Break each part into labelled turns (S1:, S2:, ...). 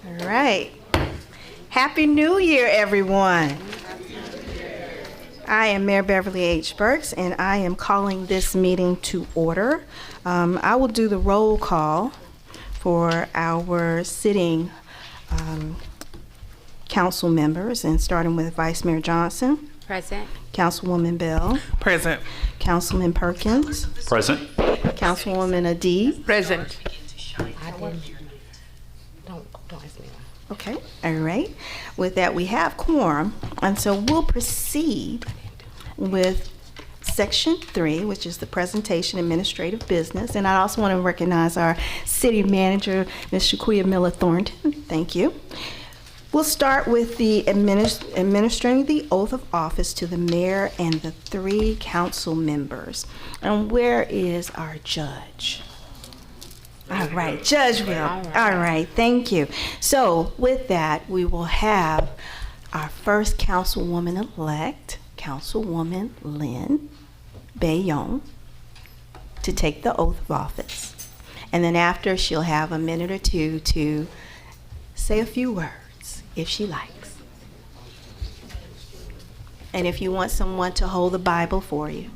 S1: All right. Happy New Year, everyone. I am Mayor Beverly H. Burks, and I am calling this meeting to order. I will do the roll call for our sitting council members, and starting with Vice Mayor Johnson.
S2: Present.
S1: Councilwoman Bell.
S3: Present.
S1: Councilman Perkins.
S4: Present.
S1: Councilwoman Adee.
S3: Present.
S2: Don't ask me that.
S1: Okay, all right. With that, we have quorum, and so we'll proceed with Section 3, which is the presentation administrative business. And I also want to recognize our city manager, Ms. Shaquia Miller-Thornton. Thank you. We'll start with the administering the oath of office to the mayor and the 3 council members. And where is our judge? All right, Judge Will. All right, thank you. So with that, we will have our first councilwoman-elect, Councilwoman Lynn Bayonne, to take the oath of office. And then after, she'll have a minute or two to say a few words, if she likes. And if you want someone to hold the Bible for you.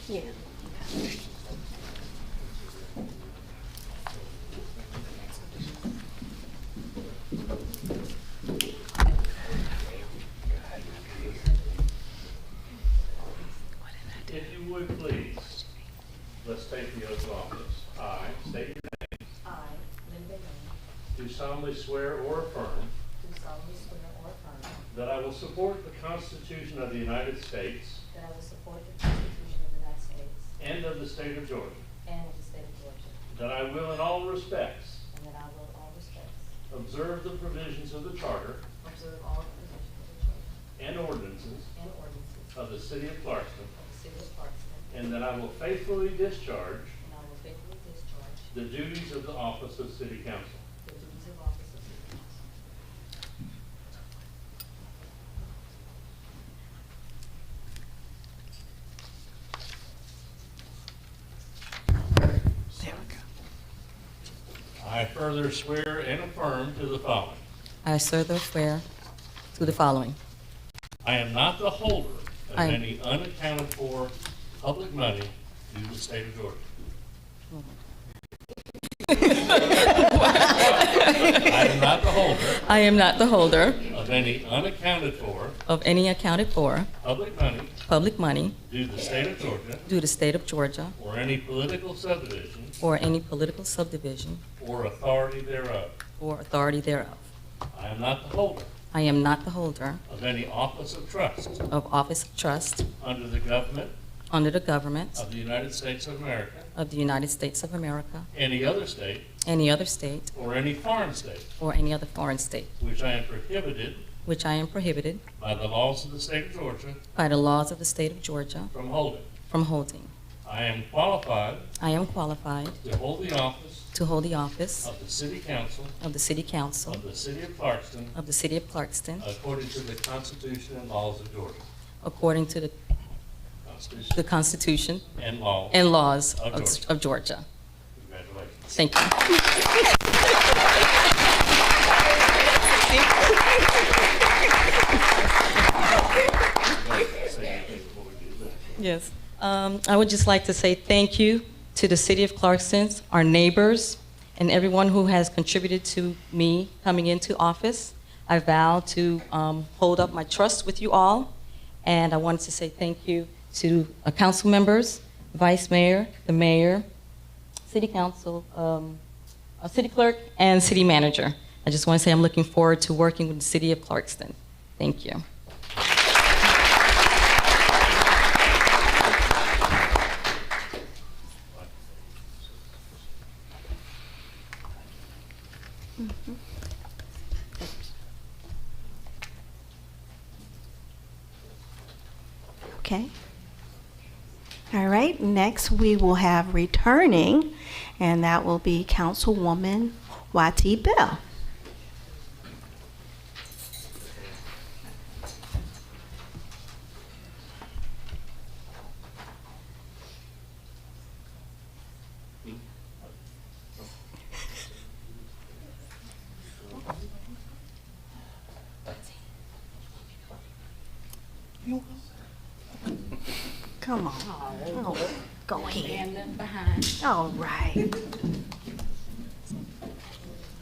S1: Yeah.
S4: If you would please, let's take the oath of office. I state your name.
S5: I, Lynn Bayonne,
S4: Do solemnly swear or affirm
S5: do solemnly swear or affirm
S4: that I will support the Constitution of the United States
S5: that I will support the Constitution of the United States
S4: and of the state of Georgia,
S5: and of the state of Georgia,
S4: that I will in all respects
S5: and that I will in all respects
S4: observe the provisions of the Charter
S5: observe all the provisions of the Charter
S4: and ordinances
S5: and ordinances
S4: of the city of Clarkston,
S5: of the city of Clarkston,
S4: and that I will faithfully discharge
S5: and I will faithfully discharge
S4: the duties of the office of city council.
S5: the duties of office of city council.
S1: There we go.
S4: I further swear and affirm to the following.
S6: I further swear to the following.
S4: I am not the holder of
S6: I-
S4: any unaccounted for public money due to the state of Georgia. I am not the holder
S6: I am not the holder
S4: of any unaccounted for
S6: of any accounted for
S4: public money
S6: public money
S4: due to the state of Georgia
S6: due to state of Georgia
S4: or any political subdivision
S6: or any political subdivision
S4: or authority thereof.
S6: or authority thereof.
S4: I am not the holder
S6: I am not the holder
S4: of any office of trust
S6: of office of trust
S4: under the government
S6: under the government
S4: of the United States of America,
S6: of the United States of America,
S4: any other state,
S6: any other state,
S4: or any foreign state,
S6: or any other foreign state,
S4: which I am prohibited
S6: which I am prohibited
S4: by the laws of the state of Georgia
S6: by the laws of the state of Georgia
S4: from holding.
S6: from holding.
S4: I am qualified
S6: I am qualified
S4: to hold the office
S6: to hold the office
S4: of the City Council
S6: of the City Council
S4: of the City of Clarkston
S6: of the City of Clarkston
S4: according to the Constitution and laws of Georgia.
S6: according to the Constitution
S4: And laws.
S6: and laws
S4: Of Georgia.
S6: of Georgia.
S4: Congratulations.
S6: Thank you. Yes. I would just like to say thank you to the City of Clarkston, our neighbors, and everyone who has contributed to me coming into office. I vow to hold up my trust with you all, and I wanted to say thank you to council members, vice mayor, the mayor, city council, city clerk, and city manager. I just want to say I'm looking forward to working with the City of Clarkston. Thank you.
S1: Okay. All right, next we will have returning, and that will be Councilwoman YT Bell. Come on. Oh, go ahead.
S2: And behind.
S1: All right. You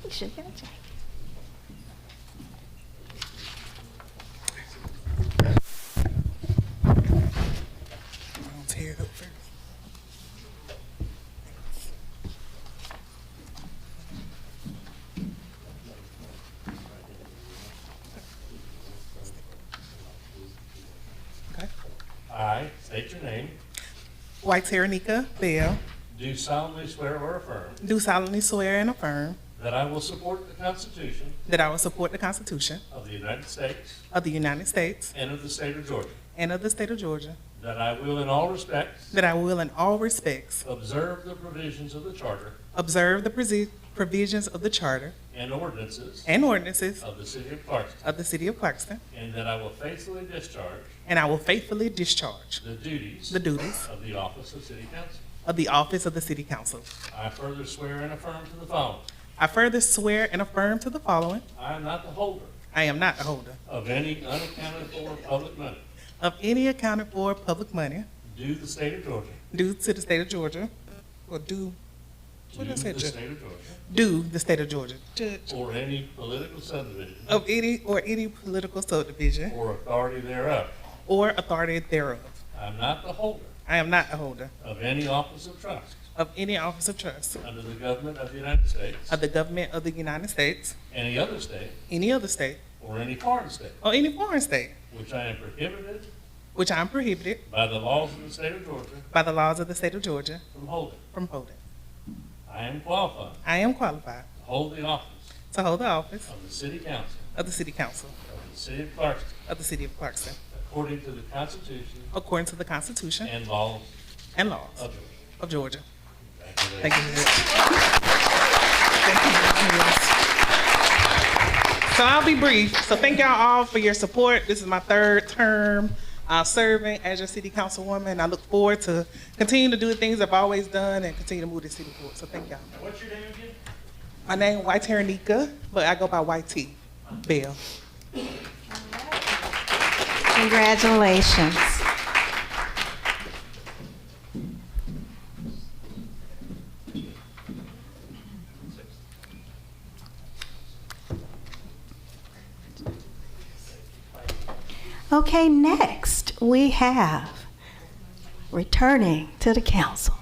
S1: should get a jacket.
S3: Tear it up first. Okay.
S4: I state your name,
S3: White Taranika Bell,
S4: do solemnly swear or affirm
S3: do solemnly swear and affirm
S4: that I will support the Constitution
S3: that I will support the Constitution
S4: of the United States
S3: of the United States
S4: and of the state of Georgia,
S3: and of the state of Georgia,
S4: that I will in all respects
S3: that I will in all respects
S4: observe the provisions of the Charter
S3: observe the provisions of the Charter
S4: and ordinances
S3: and ordinances
S4: of the city of Clarkston,
S3: of the city of Clarkston,
S4: and that I will faithfully discharge
S3: and I will faithfully discharge
S4: the duties
S3: the duties
S4: of the office of city council.
S3: of the office of the city council.
S4: I further swear and affirm to the following.
S3: I further swear and affirm to the following.
S4: I am not the holder
S3: I am not the holder
S4: of any unaccounted for public money
S3: of any accounted for public money
S4: due the state of Georgia,
S3: due to the state of Georgia, or due, what did I say,
S4: the
S3: Judge?
S4: state of Georgia,
S3: Due the state of Georgia, Judge,
S4: or any political subdivision
S3: of any political subdivision
S4: or authority thereof.
S3: or authority thereof.
S4: I am not the holder
S3: I am not a holder
S4: of any office of trust
S3: of any office of trust
S4: under the government of the United States,
S3: of the government of the United States,
S4: any other state,
S3: any other state,
S4: or any foreign state,
S3: or any foreign state,
S4: which I am prohibited
S3: which I am prohibited
S4: by the laws of the state of Georgia
S3: by the laws of the state of Georgia
S4: from holding.
S3: from holding.
S4: I am qualified
S3: I am qualified
S4: to hold the office
S3: to hold the office
S4: of the city council
S3: of the city council
S4: of the city of Clarkston
S3: of the city of Clarkston,
S4: according to the Constitution
S3: according to the Constitution
S4: and laws
S3: and laws
S4: of Georgia.
S3: of Georgia.
S4: Thank you.
S3: Thank you. Thank you. So I'll be brief. So thank y'all all for your support. This is my third term serving as your city councilwoman. I look forward to continue to do the things I've always done and continue to move the city forward. So thank y'all.
S4: What's your name again?
S3: My name is White Taranika, but I go by YT Bell.
S1: Congratulations. Okay, next we have returning to the council,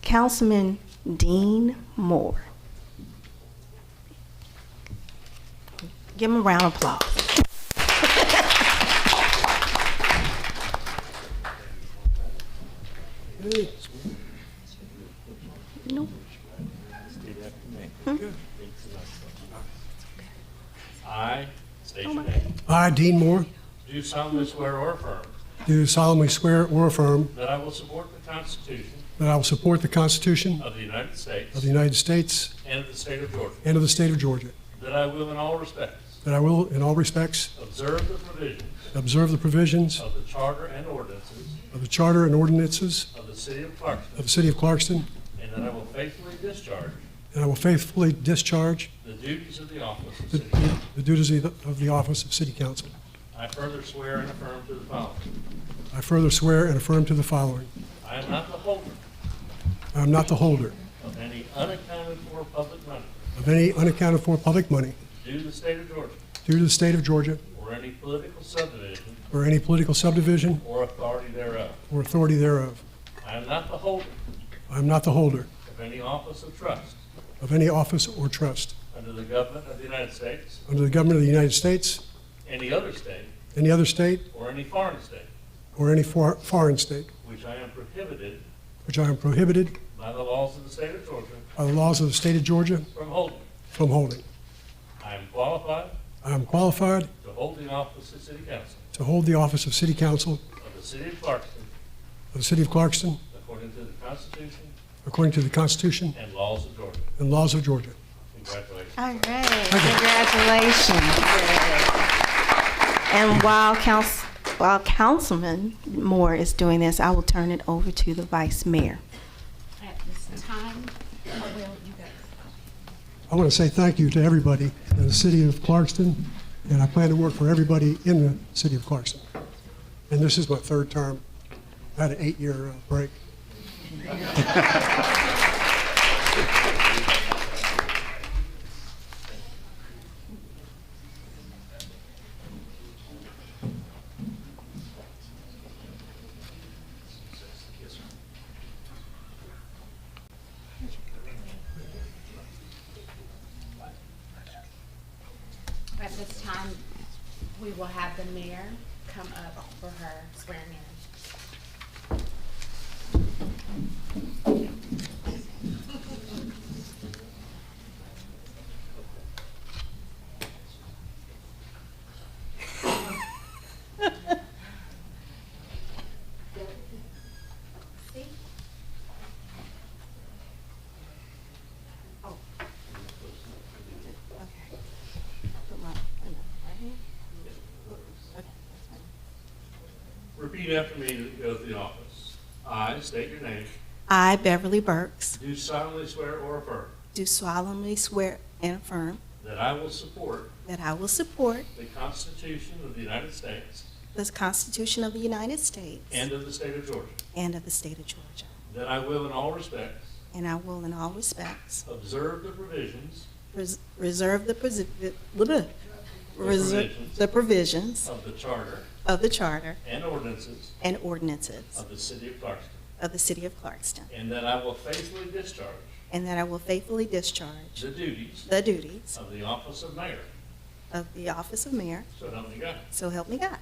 S1: Councilman Dean Moore. Give him a round of applause. No.
S4: I state your name.
S7: I, Dean Moore,
S4: Do solemnly swear or affirm
S7: do solemnly swear or affirm
S4: that I will support the Constitution
S7: that I will support the Constitution
S4: of the United States
S7: of the United States
S4: and of the state of Georgia,
S7: and of the state of Georgia,
S4: that I will in all respects
S7: that I will, in all respects,
S4: observe the provisions
S7: observe the provisions
S4: of the Charter and ordinances
S7: of the Charter and ordinances
S4: of the city of Clarkston,
S7: of the city of Clarkston,
S4: and that I will faithfully discharge
S7: and I will faithfully discharge
S4: the duties of the office of
S7: the
S4: city council.
S7: the duties of the office of city council.
S4: I further swear and affirm to the following.
S7: I further swear and affirm to the following.
S4: I am not the holder
S7: I am not the holder
S4: of any unaccounted for public money
S7: of any unaccounted for public money
S4: due to the state of Georgia,
S7: due to the state of Georgia
S4: or any political subdivision
S7: or any political subdivision
S4: or authority thereof.
S7: or authority thereof.
S4: I am not the holder
S7: I am not the holder
S4: of any office of trust
S7: of any office or trust
S4: under the government of the United States,
S7: under the government of the United States,
S4: any other state,
S7: any other state,
S4: or any foreign state,
S7: or any foreign state,
S4: which I am prohibited
S7: which I am prohibited
S4: by the laws of the state of Georgia
S7: by the laws of the state of Georgia
S4: from holding.
S7: from holding.
S4: I am qualified
S7: I am qualified
S4: to hold the office of city council
S7: to hold the office of city council
S4: of the city of Clarkston
S7: of the city of Clarkston
S4: according to the Constitution
S7: according to the Constitution
S4: and laws of Georgia.
S7: and laws of Georgia.
S4: Congratulations.
S1: All right, congratulations. And while Councilman Moore is doing this, I will turn it over to the Vice Mayor.
S2: At this time, oh, well, you got
S7: I want to say thank you to everybody in the city of Clarkston, and I plan to work for everybody in the city of Clarkston. and this is my third term. I had an 8-year break.
S2: At this time, we will have the mayor come up for her swearing in.
S4: Repeat after me to go through the office. I state your name.
S1: I, Beverly Burks,
S4: Do solemnly swear or affirm
S1: do solemnly swear and affirm
S4: that I will support
S1: that I will support
S4: the Constitution of the United States
S1: the Constitution of the United States
S4: and of the state of Georgia.
S1: and of the state of Georgia,
S4: That I will in all respects
S1: and I will in all respects
S4: observe the provisions
S1: reserve the provisions
S4: of the charter
S1: of the charter
S4: and ordinances
S1: and ordinances
S4: of the city of Clarkston.
S1: of the city of Clarkston,
S4: And that I will faithfully discharge
S1: and that I will faithfully discharge
S4: the duties
S1: the duties
S4: of the office of mayor.
S1: of the office of mayor,
S4: So help me God.
S1: so help me God.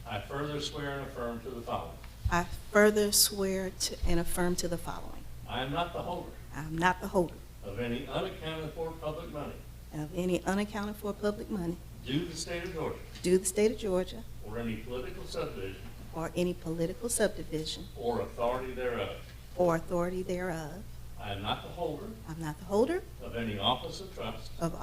S4: I further swear and affirm to the following.
S1: I further swear to and affirm to the following.
S4: I am not the holder
S1: I am not the holder
S4: of any unaccounted for public money
S1: of any unaccounted for public money
S4: due to the state of Georgia
S1: due the state of Georgia
S4: or any political subdivision
S1: or any political subdivision
S4: or authority thereof.
S1: or authority thereof.
S4: I am not the holder
S1: I'm not the holder
S4: of any office of trust
S1: of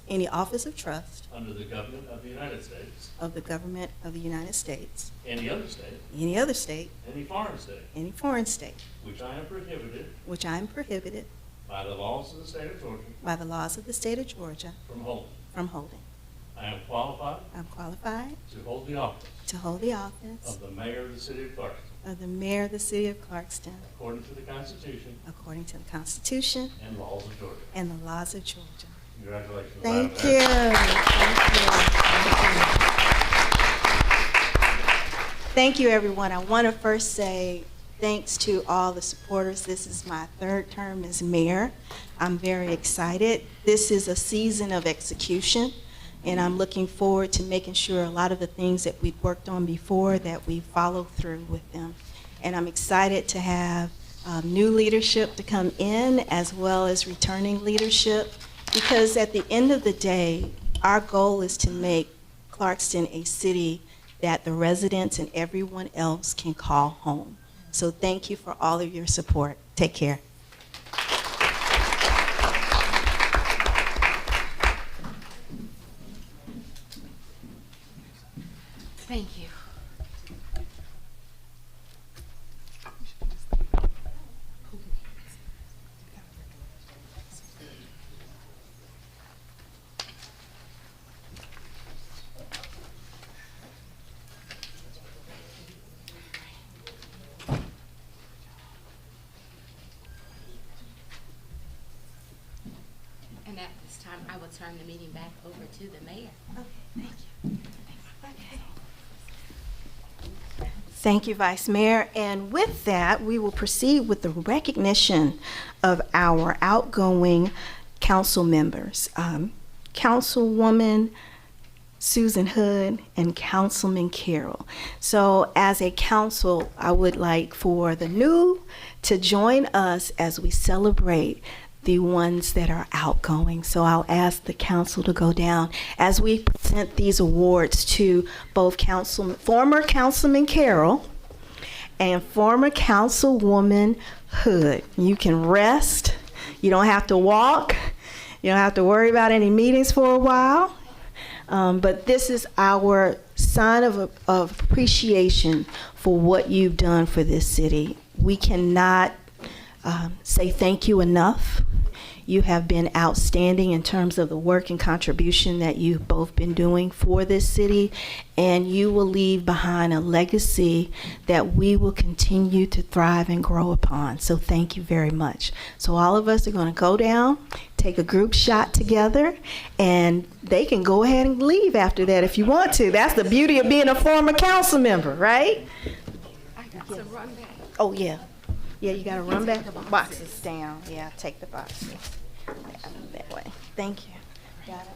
S1: any office of trust
S4: under the government of the United States,
S1: of the government of the United States,
S4: any other state,
S1: any other state,
S4: any foreign state,
S1: any foreign state,
S4: which I am prohibited
S1: which I am prohibited
S4: by the laws of the state of Georgia
S1: by the laws of the state of Georgia
S4: from holding.
S1: from holding.
S4: I am qualified
S1: I'm qualified
S4: to hold the office
S1: to hold the office
S4: of the mayor of the city of Clarkston
S1: of the mayor of the city of Clarkston
S4: according to the Constitution
S1: according to the Constitution
S4: and laws of Georgia.
S1: and the laws of Georgia.
S4: Congratulations.
S1: Thank
S4: Madam
S1: you.
S4: Mayor.
S1: Thank you, everyone. I want to first say thanks to all the supporters. This is my third term as mayor. I'm very excited. This is a season of execution, and I'm looking forward to making sure a lot of the things that we've worked on before, that we follow through with them. And I'm excited to have new leadership to come in as well as returning leadership, because at the end of the day, our goal is to make Clarkston a city that the residents and everyone else can call home. So thank you for all of your support. Take care.
S2: Thank you. And at this time, I will turn the meeting back over to the mayor.
S1: Thank you, Vice Mayor. And with that, we will proceed with the recognition of our outgoing council members. Councilwoman Susan Hood and Councilman Carroll. So as a council, I would like for the new to join us as we celebrate the ones that are outgoing. So I'll ask the council to go down as we present these awards to both former Councilman Carroll and former Councilwoman Hood. You can rest. You don't have to walk. You don't have to worry about any meetings for a while. But this is our sign of appreciation for what you've done for this city. We cannot say thank you enough. You have been outstanding in terms of the work and contribution that you've both been doing for this city, and you will leave behind a legacy that we will continue to thrive and grow upon. So thank you very much. So all of us are going to go down, take a group shot together, and they can go ahead and leave after that if you want to. That's the beauty of being a former council member, right? Oh, yeah. Yeah, you got to run back the boxes down. Yeah, take the boxes. Yeah, that way. Thank you. Got it.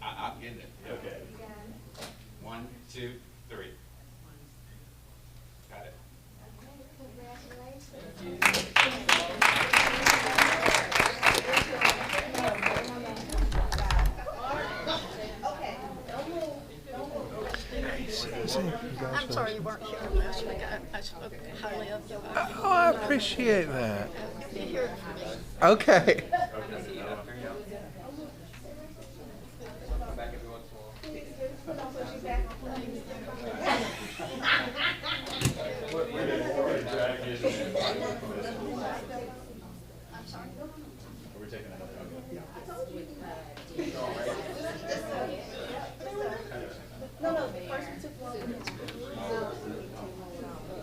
S8: I'm getting it. Okay. 1, 2, 3. Got it.
S9: I'm sorry you weren't here last week. I spoke highly of you.
S10: Oh, I appreciate that.
S9: You hear it from me.
S10: Okay.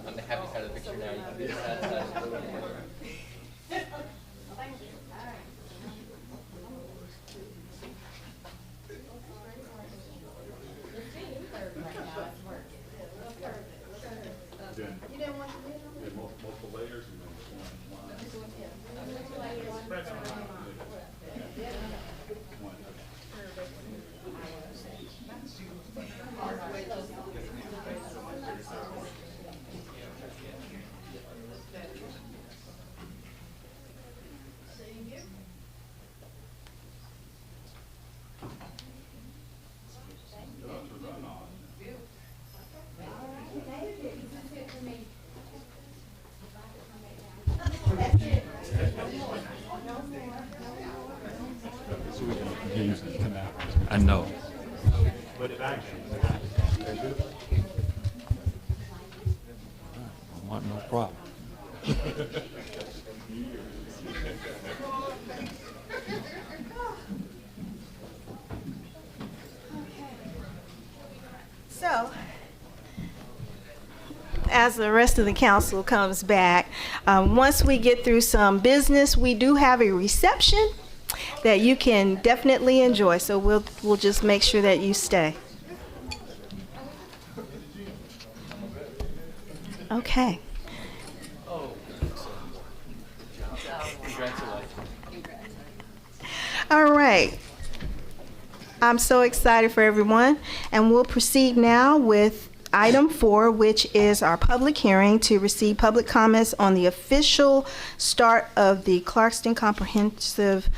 S8: On the happy side of the picture now, you can do the sad side a little more.
S4: Multiple layers and
S10: I know.
S4: But it actually.
S10: I want no problem.
S1: So, as the rest of the council comes back, once we get through some business, we do have a reception that you can definitely enjoy. So we'll just make sure that you stay. Okay. All right. I'm so excited for everyone, and we'll proceed now with item 4, which is our public hearing to receive public comments on the official start of the Clarkston Comprehensive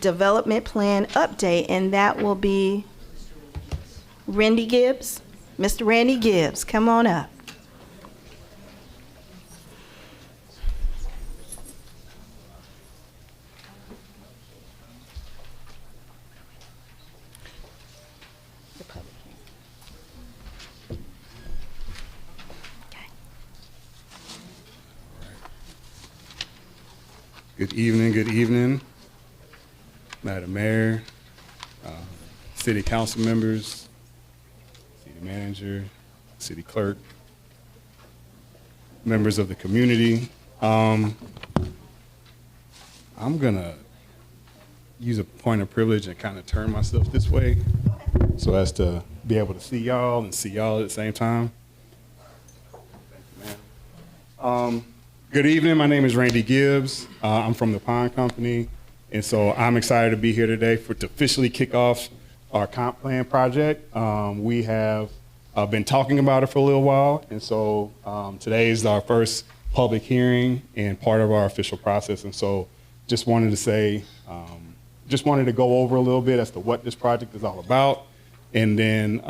S1: Development Plan update, and that will be Randy Gibbs. Mr. Randy Gibbs, come on up.
S11: Good evening, Madam Mayor, City Council members, City Manager, City Clerk, members of the community. I'm gonna use a point of privilege and kind of turn myself this way so as to be able to see y'all and see y'all at the same time. Thank you, ma'am. Good evening, my name is Randy Gibbs. I'm from the Pond Company, and so I'm excited to be here today to officially kick off our comp plan project. We have been talking about it for a little while, and so today is our first public hearing and part of our official process, and so just wanted to say, just wanted to go over a little bit as to what this project is all about, and then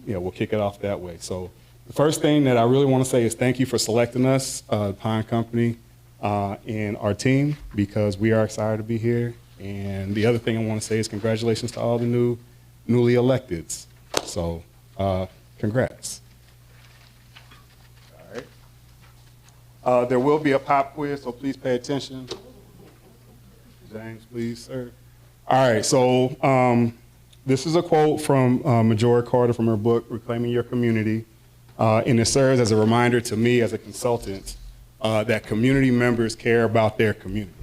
S11: we'll kick it off that way. So the first thing that I really want to say is thank you for selecting us, Pine Company, and our team, because we are excited to be here. And the other thing I want to say is congratulations to all the newly electeds. So, congrats. All right. There will be a pop quiz, so please pay attention. James, please, sir. All right. So, this is a quote from Majora Carter from her book, Reclaiming Your Community. And it serves as a reminder to me as a consultant that community members care about their community,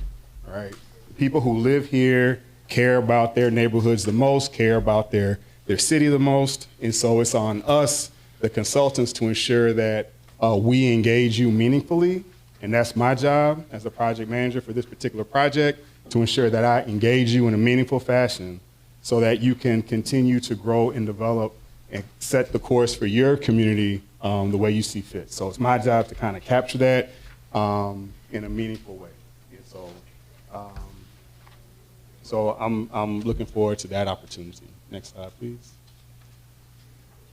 S11: right? People who live here care about their neighborhoods the most, care about their city the most. And so it's on us, the consultants, to ensure that we engage you meaningfully. And that's my job as a project manager for this particular project, to ensure that I engage you in a meaningful fashion so that you can continue to grow and develop and set the course for your community the way you see fit. So it's my job to kind of capture that in a meaningful way. And so I'm looking forward to that opportunity. Next slide, please.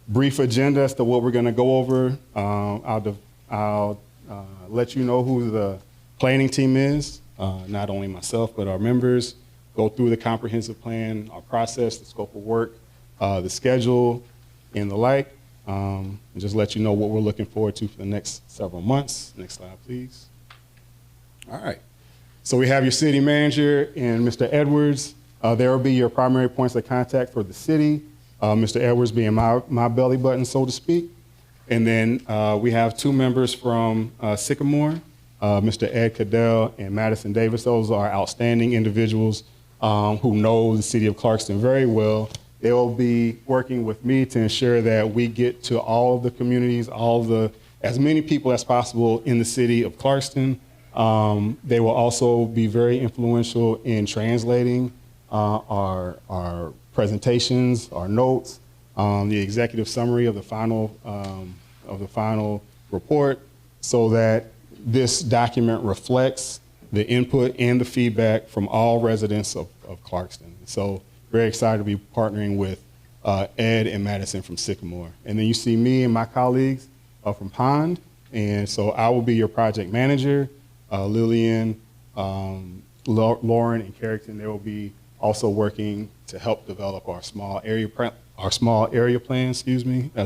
S11: Brief agenda as to what we're going to go over. I'll let you know who the planning team is, not only myself, but our members. Go through the comprehensive plan, our process, the scope of work, the schedule, and the like, and just let you know what we're looking forward to for the next several months. Next slide, please. All right. So we have your city manager and Mr. Edwards. There will be your primary points of contact for the city, Mr. Edwards being my belly button, so to speak. And then we have two members from Sycamore, Mr. Ed Cadell and Madison Davis. Those are outstanding individuals who know the city of Clarkston very well. They will be working with me to ensure that we get to all of the communities, as many people as possible in the city of Clarkston. They will also be very influential in translating our presentations, our notes, the executive summary of the final report, so that this document reflects the input and the feedback from all residents of Clarkston. So very excited to be partnering with Ed and Madison from Sycamore. And then you see me and my colleagues from Pond. And so I will be your project manager. Lillian, Lauren, and Carrington, they will be also working to help develop our small area plan, as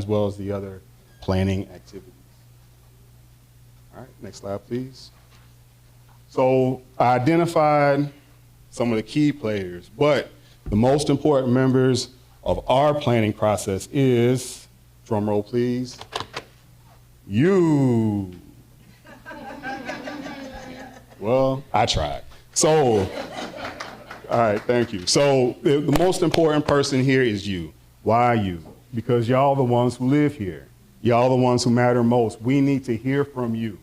S11: well as the other planning activities. All right, next slide, please. So I identified some of the key players, but the most important members of our planning process is, drum roll please, you. Well, I tried. So, all right, thank you. So the most important person here is you. Why you? Because y'all the ones who live here. Y'all the ones who matter most. We need to hear from you.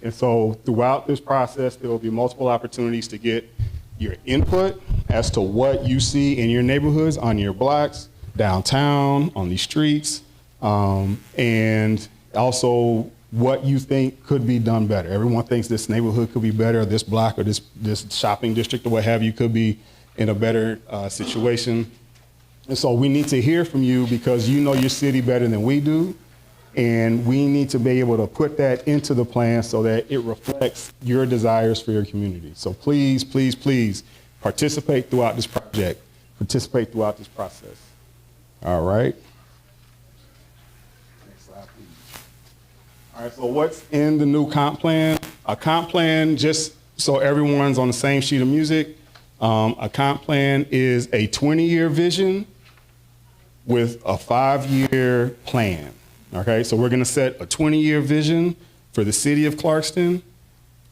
S11: And so throughout this process, there will be multiple opportunities to get your input as to what you see in your neighborhoods, on your blocks, downtown, on these streets, and also what you think could be done better. Everyone thinks this neighborhood could be better, or this block, or this shopping district, or what have you, could be in a better situation. And so we need to hear from you because you know your city better than we do. And we need to be able to put that into the plan so that it reflects your desires for your community. So please, please, please participate throughout this project, participate throughout this process. All right. Next slide, please. All right, so what's in the new comp plan? A comp plan, just so everyone's on the same sheet of music, a comp plan is a 20-year vision with a 5-year plan. Okay, so we're gonna set a 20-year vision for the city of Clarkston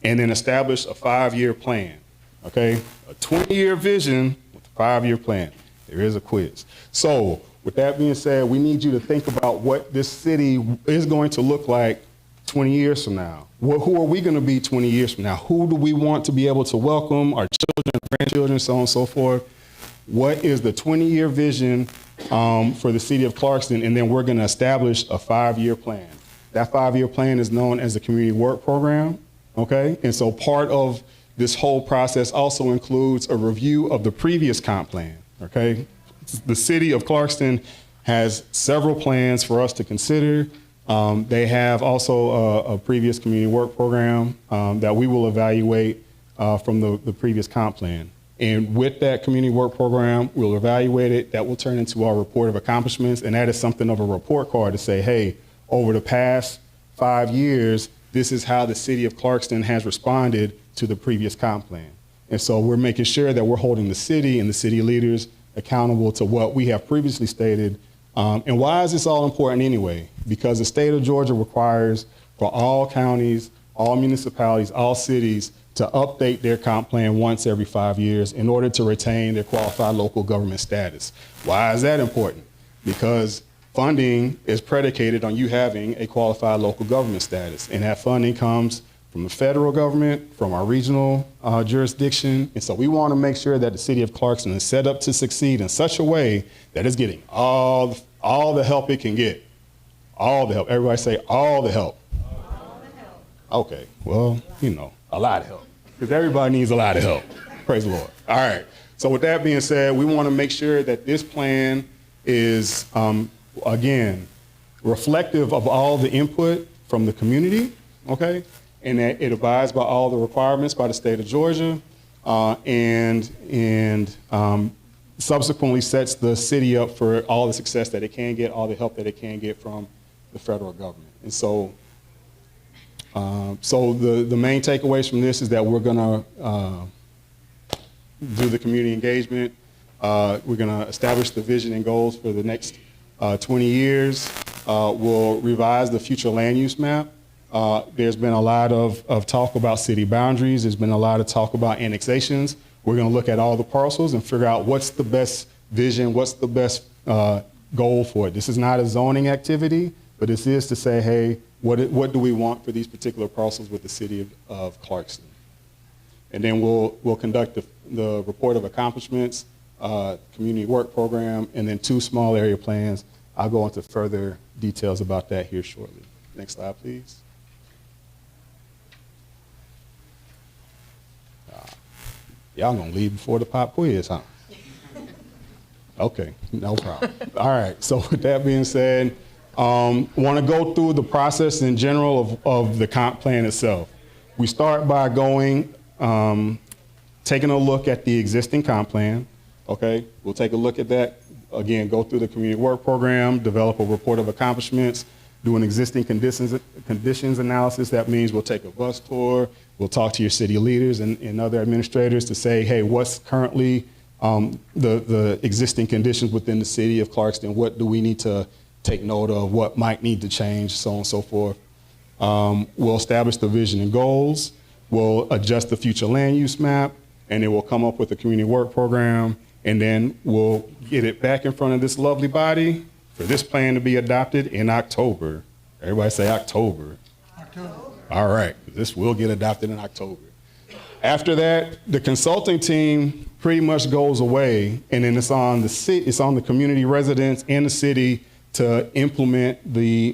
S11: and then establish a 5-year plan. Okay, a 20-year vision with a 5-year plan. There is a quiz. So with that being said, we need you to think about what this city is going to look like 20 years from now. Who are we gonna be 20 years from now? Who do we want to be able to welcome, our children, grandchildren, so on and so forth? What is the 20-year vision for the city of Clarkston? And then we're going to establish a 5-year plan. That 5-year plan is known as the community work program, okay? And so part of this whole process also includes a review of the previous comp plan, okay? The city of Clarkston has several plans for us to consider. They have also a previous community work program that we will evaluate from the previous comp plan. And with that community work program, we'll evaluate it. That will turn into our report of accomplishments. And that is something of a report card to say, hey, over the past 5 years, this is how the city of Clarkston has responded to the previous comp plan. And so we're making sure that we're holding the city and the city leaders accountable to what we have previously stated. And why is this all important anyway? Because the state of Georgia requires for all counties, all municipalities, all cities to update their comp plan once every 5 years in order to retain their qualified local government status. Why is that important? Because funding is predicated on you having a qualified local government status. And that funding comes from the federal government, from our regional jurisdiction. And so we want to make sure that the city of Clarkston is set up to succeed in such a way that it's getting all the help it can get. All the help. Everybody say all the help. All the help. Okay, well, you know, a lot of help. Because everybody needs a lot of help. Praise the Lord. All right. So with that being said, we want to make sure that this plan is, again, reflective of all the input from the community, okay? And that it abides by all the requirements by the state of Georgia, and subsequently sets the city up for all the success that it can get, all the help that it can get from the federal government. And so, the main takeaways from this is that we're gonna do the community engagement. We're gonna establish the vision and goals for the next 20 years. We'll revise the future land use map. There's been a lot of talk about city boundaries. There's been a lot of talk about annexations. We're gonna look at all the parcels and figure out what's the best vision, what's the best goal for it. This is not a zoning activity, but this is to say, hey, what do we want for these particular parcels with the city of Clarkston? And then we'll conduct the report of accomplishments, community work program, and then 2 small area plans. I'll go into further details about that here shortly. Next slide, please. Y'all gonna leave before the pop quiz, huh? Okay, no problem. All right, so with that being said, want to go through the process in general of the comp plan itself. We start by going, taking a look at the existing comp plan, okay? We'll take a look at that, again, go through the community work program, develop a report of accomplishments, do an existing conditions analysis. That means we'll take a bus tour, we'll talk to your city leaders and other administrators to say, hey, what's currently the existing conditions within the city of Clarkston? What do we need to take note of? What might need to change, so on and so forth. We'll establish the vision and goals. We'll adjust the future land use map, and then we'll come up with a community work program, and then we'll get it back in front of this lovely body for this plan to be adopted in October. Everybody say October. October. All right, this will get adopted in October. After that, the consulting team pretty much goes away, and then it's on the city, it's on the community residents and the city to implement the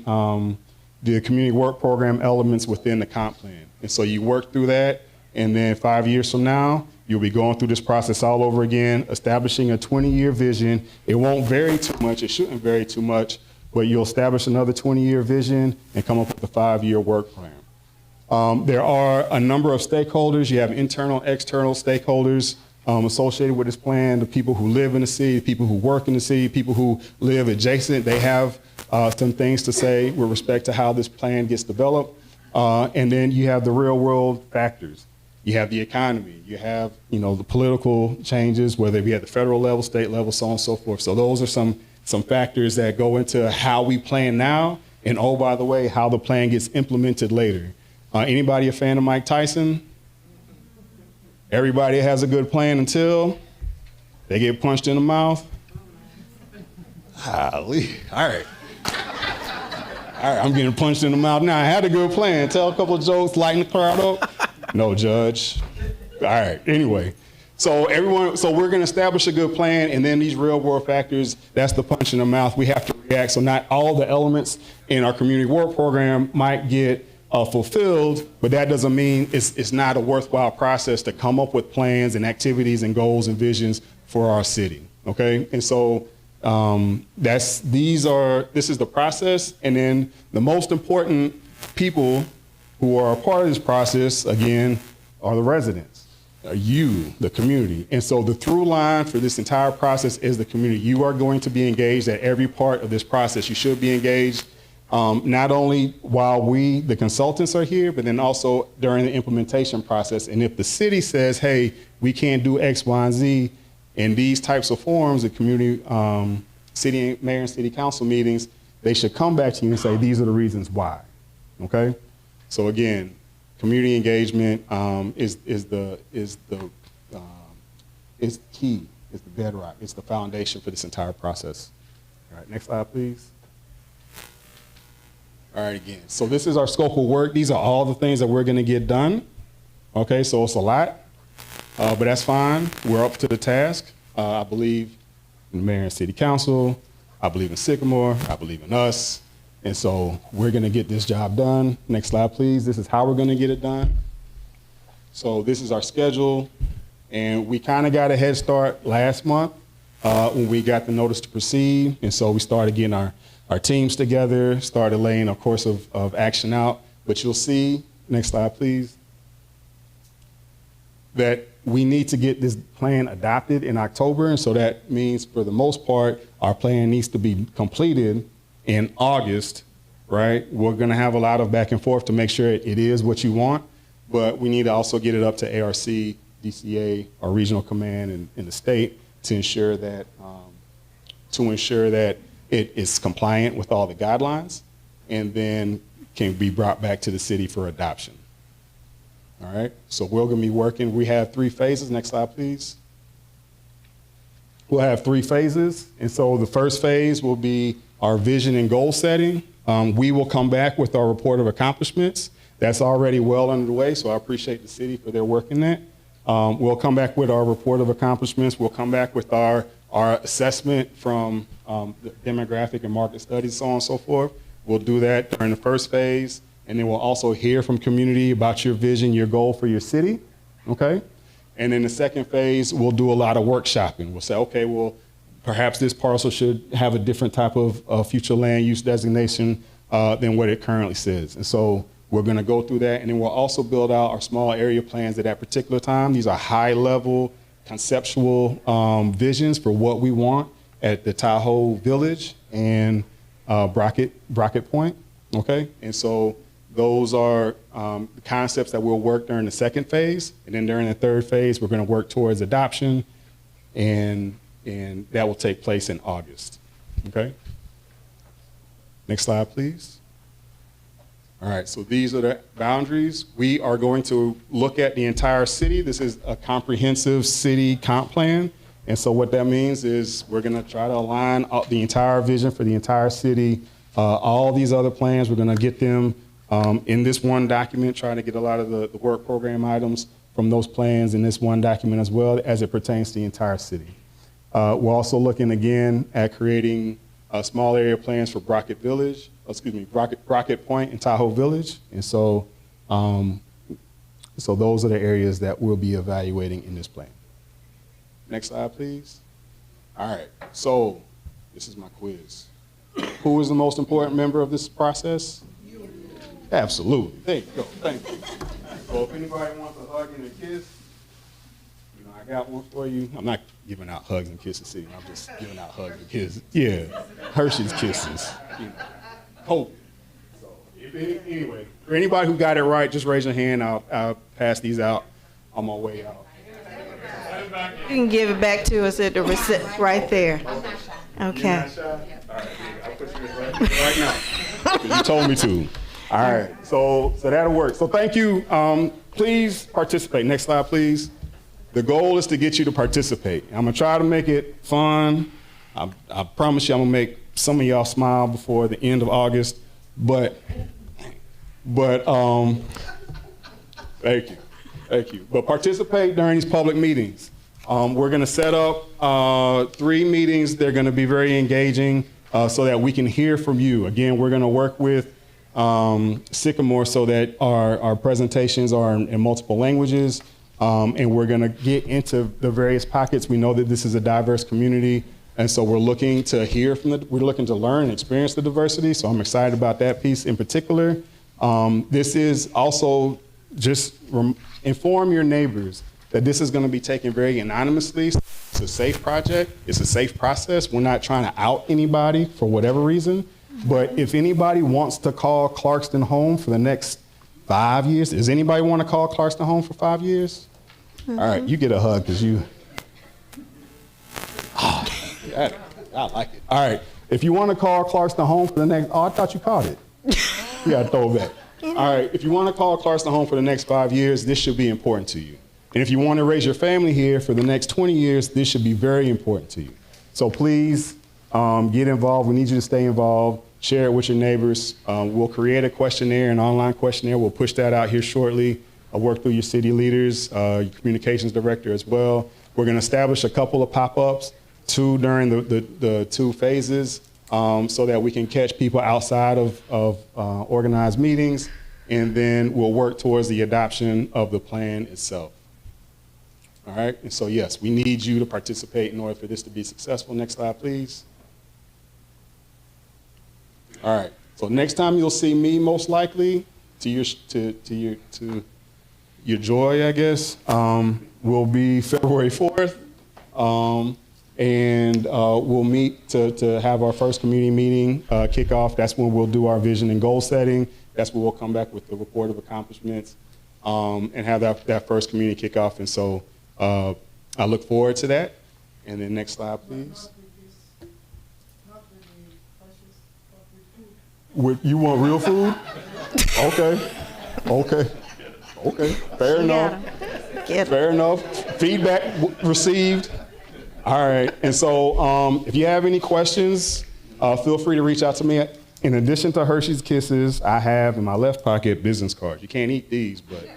S11: community work program elements within the comp plan. And so you work through that, And then 5 years from now, you'll be going through this process all over again, establishing a 20-year vision. It won't vary too much. It shouldn't vary too much, but you'll establish another 20-year vision and come up with a 5-year work plan. There are a number of stakeholders. You have internal, external stakeholders associated with this plan, the people who live in the city, the people who work in the city, people who live adjacent. They have some things to say with respect to how this plan gets developed. And then you have the real world factors. You have the economy, you have, the political changes, whether it be at the federal level, state level, so on and so forth. So those are some factors that go into how we plan now, and oh, by the way, how the plan gets implemented later. Anybody a fan of Mike Tyson? Everybody has a good plan until they get punched in the mouth. Golly. All right. All right, I'm getting punched in the mouth now. I had a good plan. Tell a couple of jokes, lighten the crowd up. No, Judge. All right, anyway. So we're gonna establish a good plan, and then these real world factors, that's the punch in the mouth. We have to react. So not all the elements in our community work program might get fulfilled, but that doesn't mean it's not a worthwhile process to come up with plans and activities and goals and visions for our city, okay? And so this is the process, and then the most important people who are a part of this process, again, are the residents, are you, the community. And so the through line for this entire process is the community. You are going to be engaged at every part of this process. You should be engaged not only while we, the consultants, are here, but then also during the implementation process. And if the city says, hey, we can't do X, Y, and Z in these types of forums, the community, city mayor and city council meetings, they should come back to you and say, these are the reasons why, okay? So again, community engagement is key, is the bedrock, it's the foundation for this entire process. All right, next slide, please. All right, again, so this is our scope of work. These are all the things that we're gonna get done. Okay, so it's a lot, but that's fine. We're up to the task. I believe in the mayor and city council. I believe in Sycamore. I believe in us. And so we're gonna get this job done. Next slide, please. This is how we're gonna get it done. So this is our schedule. And we kind of got a head start last month when we got the notice to proceed. And so we started getting our teams together, started laying a course of action out. But you'll see, next slide, please, that we need to get this plan adopted in October. And so that means, for the most part, our plan needs to be completed in August, right? We're gonna have a lot of back and forth to make sure it is what you want, but we need to also get it up to ARC, DCA, our regional command in the state to ensure that it is compliant with all the guidelines, and then can be brought back to the city for adoption. All right, so we're gonna be working, we have 3 phases. Next slide, please. We'll have 3 phases, and so the first phase will be our vision and goal setting. We will come back with our report of accomplishments. That's already well underway, so I appreciate the city for their work in that. We'll come back with our report of accomplishments. We'll come back with our assessment from the demographic and market studies, so on and so forth. We'll do that during the first phase, and then we'll also hear from community about your vision, your goal for your city, okay? And in the second phase, we'll do a lot of workshopping. We'll say, okay, well, perhaps this parcel should have a different type of future land use designation than what it currently says. And so we're gonna go through that, and then we'll also build out our small area plans at that particular time. These are high level conceptual visions for what we want at the Tahoe Village and Brockett Point, okay? And so those are the concepts that we'll work during the second phase, and then during the third phase, we're gonna work towards adoption, and that will take place in August, okay? Next slide, please. All right, so these are the boundaries. We are going to look at the entire city. This is a comprehensive city comp plan. And so what that means is we're gonna try to align the entire vision for the entire city. All these other plans, we're gonna get them in this one document, trying to get a lot of the work program items from those plans in this one document, as well as it pertains to the entire city. We're also looking again at creating small area plans for Brockett Point and Tahoe Village. And so So those are the areas that we'll be evaluating in this plan. Next slide, please. All right, so this is my quiz. Who is the most important member of this process? You. Absolutely. There you go. Thank you. So if anybody wants a hug and a kiss, you know, I got one for you. I'm not giving out hugs and kisses, see. I'm just giving out hugs and kisses. Yeah, Hershey's Kisses. You know, hope. So anyway, for anybody who got it right, just raise your hand. I'll pass these out on my way out.
S1: You can give it back to us at the right there. Okay.
S11: All right, I'll put you right now. 'Cause you told me to. All right, so that'll work. So thank you. Please participate. Next slide, please. The goal is to get you to participate. I'm gonna try to make it fun. I promise you I'm gonna make some of y'all smile before the end of August, but thank you. But participate during these public meetings. We're gonna set up 3 meetings. They're gonna be very engaging so that we can hear from you. Again, we're gonna work with Sycamore so that our presentations are in multiple languages, and we're gonna get into the various pockets. We know that this is a diverse community, and so we're looking to hear from we're looking to learn and experience the diversity, so I'm excited about that piece in particular. This is also just inform your neighbors that this is gonna be taken very anonymously. It's a safe project, it's a safe process. We're not trying to out anybody for whatever reason, but if anybody wants to call Clarkston home for the next 5 years, does anybody wanna call Clarkston home for 5 years? All right, you get a hug, because you, I like it. All right, if you wanna call Clarkston home for the next, I thought you caught it. You gotta throw it back. All right, if you wanna call Clarkston home for the next 5 years, this should be important to you. And if you wanna raise your family here for the next 20 years, this should be very important to you. So please get involved. We need you to stay involved. Share it with your neighbors. We'll create a questionnaire, an online questionnaire. We'll push that out here shortly. I'll work through your city leaders, your communications director as well. We're gonna establish a couple of pop-ups, 2 during the 2 phases, so that we can catch people outside of organized meetings, and then we'll work towards the adoption of the plan itself. All right, and so yes, we need you to participate in order for this to be successful. Next slide, please. All right, so next time you'll see me, most likely, to your joy, I guess, will be February 4th, and we'll meet to have our first community meeting kickoff. That's when we'll do our vision and goal setting. That's when we'll come back with the report of accomplishments and have that first community kickoff. And so I look forward to that. And then next slide, please. You want real food? Okay. Fair enough. Fair enough. Feedback received. All right. And so if you have any questions, feel free to reach out to me. In addition to Hershey's Kisses, I have in my left pocket business cards. You can't eat these, but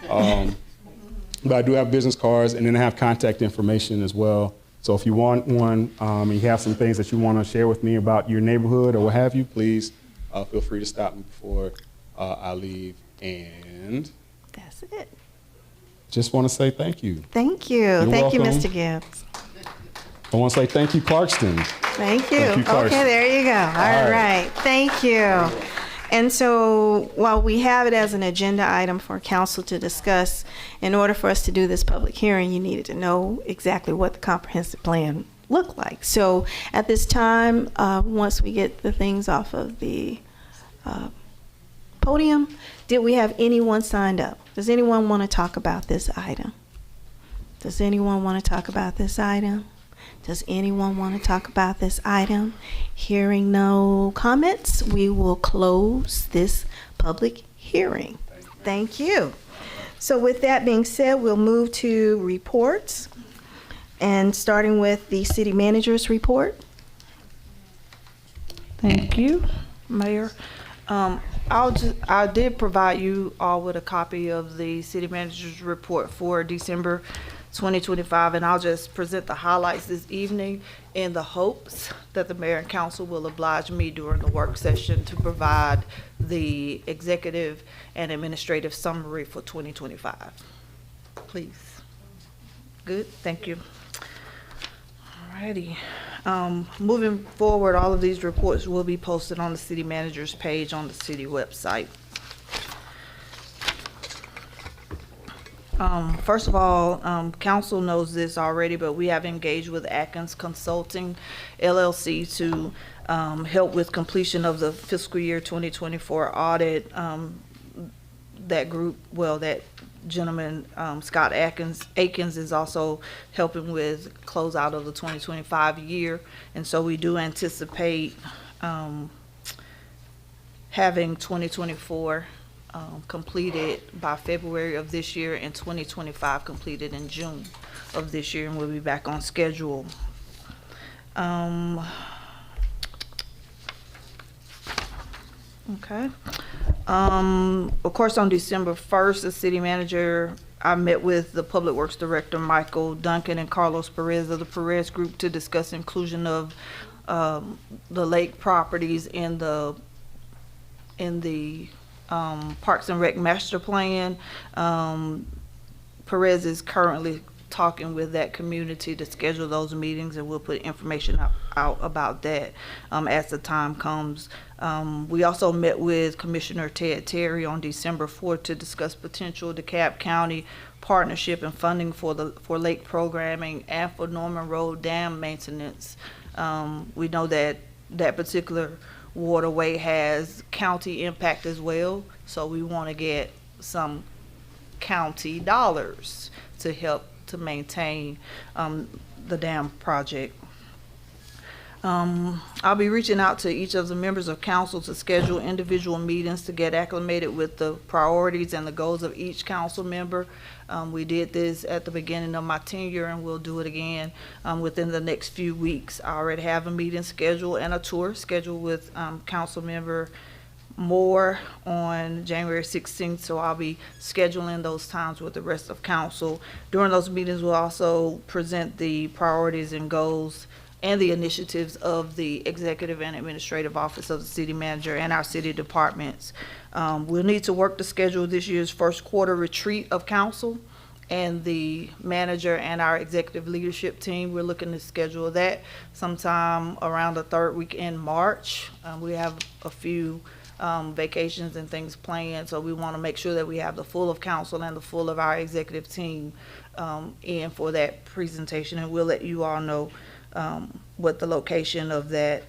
S11: I do have business cards, and then I have contact information as well. So if you want one and you have some things that you want to share with me about your neighborhood or what have you, please feel free to stop me before I leave. And
S1: that's it.
S11: Just want to say thank you.
S1: Thank you.
S11: You're
S1: thank you,
S11: welcome.
S1: Mr. Gibbs.
S11: I want to say thank you, Clarkston.
S1: Thank you.
S11: Thank you, Clarkston.
S1: Okay, there you go. All right. Thank you. And so while we have it as an agenda item for council to discuss, in order for us to do this public hearing, you needed to know exactly what the comprehensive plan looked like. So at this time, once we get the things off of the podium, did we have anyone signed up? Does anyone want to talk about this item? Does anyone want to talk about this item? Does anyone want to talk about this item? Hearing no comments, we will close this public hearing. Thank you. So with that being said, we'll move to reports, and starting with the city manager's report.
S12: Thank you, Mayor. I did provide you all with a copy of the city manager's report for December 2025, and I'll just present the highlights this evening in the hopes that the mayor and council will oblige me during the work session to provide the executive and administrative summary for 2025. Please. Good, thank you. Alrighty. Moving forward, all of these reports will be posted on the city manager's page on the city website. First of all, council knows this already, but we have engaged with Atkins Consulting LLC to help with completion of the fiscal year 2024 audit. That group, well, that gentleman, Scott Akins is also helping with closeout of the 2025 year. And so we do anticipate having 2024 completed by February of this year and 2025 completed in June of this year, and we'll be back on schedule. Okay. Of course, on December 1st, the city manager, I met with the Public Works Director, Michael Duncan, and Carlos Perez of the Perez Group to discuss inclusion of the lake properties in the Parks and Rec Master Plan. Perez is currently talking with that community to schedule those meetings, and we'll put information out about that as the time comes. We also met with Commissioner Ted Terry on December 4th to discuss potential DeKalb County partnership and funding for lake programming and for Norman Road Dam maintenance. We know that that particular waterway has county impact as well, so we want to get some county dollars to help to maintain the dam project. I'll be reaching out to each of the members of council to schedule individual meetings to get acclimated with the priorities and the goals of each council member. We did this at the beginning of my tenure, and we'll do it again within the next few weeks. I already have a meeting scheduled and a tour scheduled with council member Moore on January 16th, so I'll be scheduling those times with the rest of council. During those meetings, we'll also present the priorities and goals and the initiatives of the executive and administrative office of the city manager and our city departments. We'll need to work to schedule this year's first quarter retreat of council, and the manager and our executive leadership team, we're looking to schedule that sometime around the third week in March. We have a few vacations and things planned, so we want to make sure that we have the full of council and the full of our executive team in for that presentation, and we'll let you all know what the location of that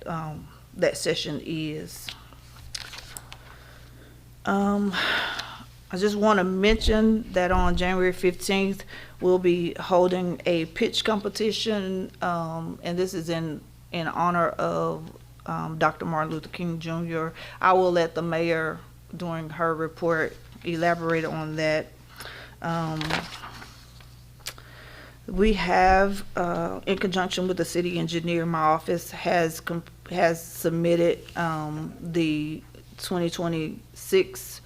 S12: session is. I just want to mention that on January 15th, we'll be holding a pitch competition, and this is in honor of Dr. Martin Luther King Jr. I will let the mayor, during her report, elaborate on that. We have, in conjunction with the city engineer, my office has submitted the 2026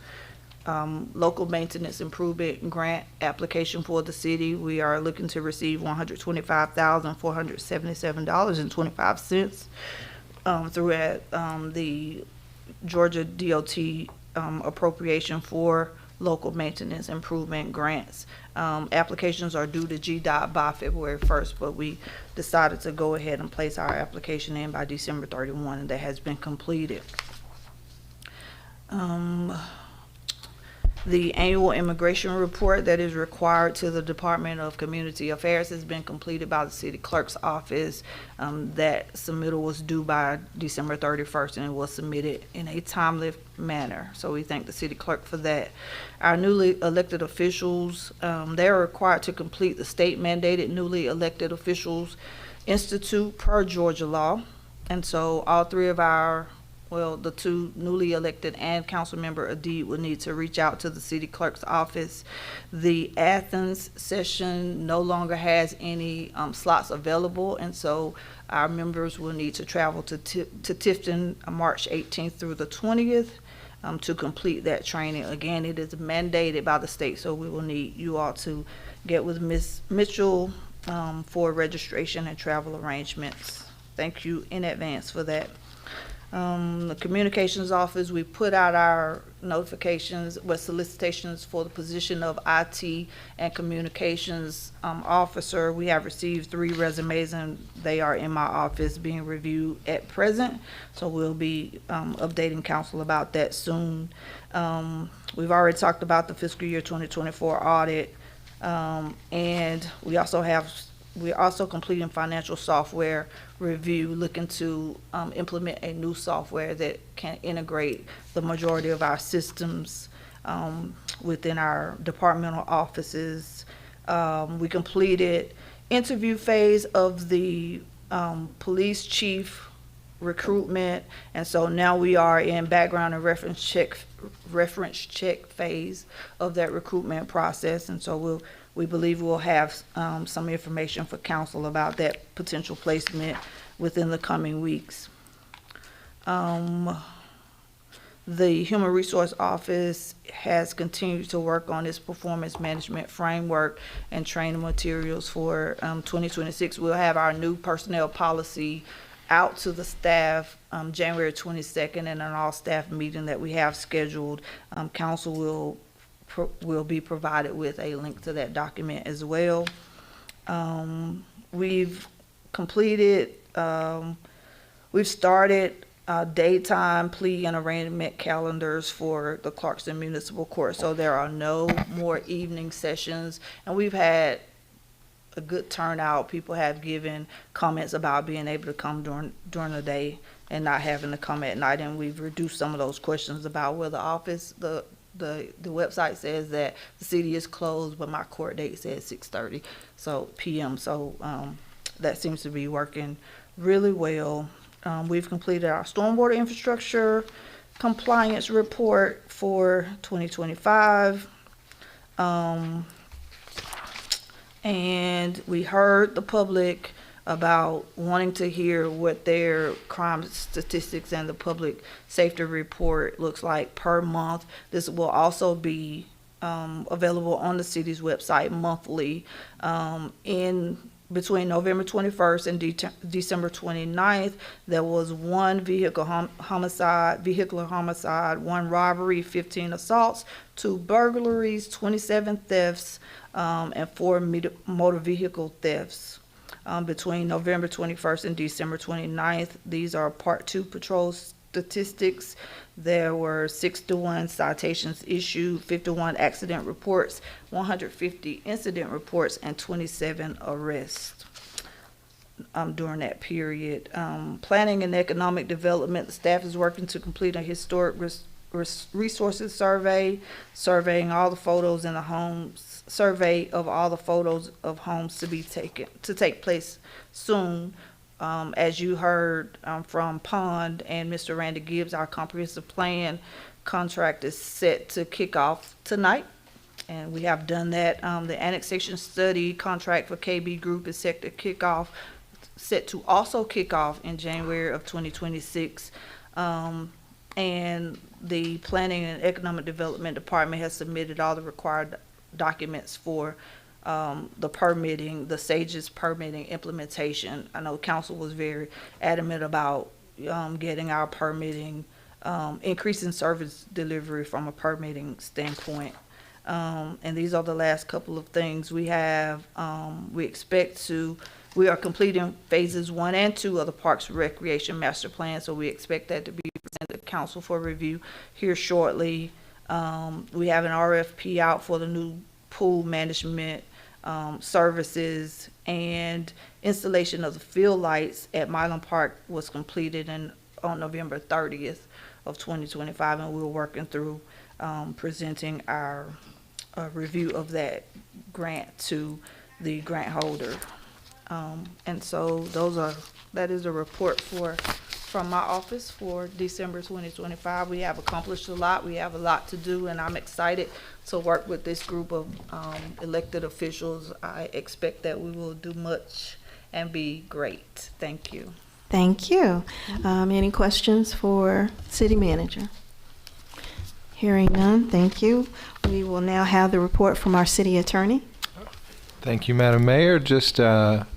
S12: local maintenance improvement grant application for the city. We are looking to receive $125,477.25 through the Georgia DOT appropriation for local maintenance improvement grants. Applications are due to GDOT by February 1st, but we decided to go ahead and place our application in by December 31, and that has been completed. The annual immigration report that is required to the Department of Community Affairs has been completed by the city clerk's office. That submittal was due by December 31st, and it was submitted in a timely manner. So we thank the city clerk for that. Our newly elected officials, they are required to complete the state mandated newly elected officials institute per Georgia law. And so all three of our, well, the two newly elected and council member Adid will need to reach out to the city clerk's office. The Athens session no longer has any slots available, and so our members will need to travel to Tifton March 18th through the 20th. to complete that training. Again, it is mandated by the state, so we will need you all to get with Ms. Mitchell for registration and travel arrangements. Thank you in advance for that. The communications office, we put out our notifications with solicitations for the position of IT and communications officer. We have received 3 resumes and they are in my office being reviewed at present. So we'll be updating council about that soon. We've already talked about the fiscal year 2024 audit. And we're also completing financial software review, looking to implement a new software that can integrate the majority of our systems within our departmental offices. We completed interview phase of the police chief recruitment, and so now we are in background and reference check phase of that recruitment process, and so we believe we'll have some information for council about that potential placement within the coming weeks. The Human Resource Office has continued to work on its performance management framework and training materials for 2026. We'll have our new personnel policy out to the staff January 22nd, and an all-staff meeting that we have scheduled. Council will be provided with a link to that document as well. We've started daytime plea and arraignment calendars for the Clarkston Municipal Court, so there are no more evening sessions, and we've had a good turnout. People have given comments about being able to come during the day and not having to come at night, and we've reduced some of those questions about where the office, the website says that the city is closed, but my court date says 6:30 p.m. So that seems to be working really well. We've completed our stormwater infrastructure compliance report for 2025. And we heard the public about wanting to hear what their crime statistics and the public safety report looks like per month. This will also be available on the city's website monthly. In between November 21st and December 29th, there was 1 vehicular homicide, 1 robbery, 15 assaults, 2 burglaries, 27 thefts, and 4 motor vehicle thefts. Between November 21st and December 29th, these are Part 2 patrol statistics. There were 61 citations issued, 51 accident reports, 150 incident reports, and 27 arrests during that period. Planning and economic development, the staff is working to complete a historic resources survey, surveying all the photos in the homes, survey of all the photos of homes to take place soon. As you heard from Pond and Mr. Randy Gibbs, our comprehensive plan contract is set to kick off tonight, and we have done that. The annexation study contract for KB Group is set to also kick off in January of 2026. And the Planning and Economic Development Department has submitted all the required documents for the permitting, the SAGES permitting implementation. I know council was very adamant about getting our permitting, increasing service delivery from a permitting standpoint. And these are the last couple of things we have. We are completing phases 1 and 2 of the Parks Recreation Master Plan, so we expect that to be presented to council for review here shortly. We have an RFP out for the new pool management services, and installation of the field lights at Milan Park was completed on November 30th of 2025, and we're working through presenting our review of that grant to the grant holder. And so that is a report from my office for December 2025. We have accomplished a lot. We have a lot to do, and I'm excited to work with this group of elected officials. I expect that we will do much and be great. Thank you.
S1: Thank you. Any questions for City Manager? Hearing none, thank you. We will now have the report from our city attorney.
S13: Thank you, Madam Mayor. Just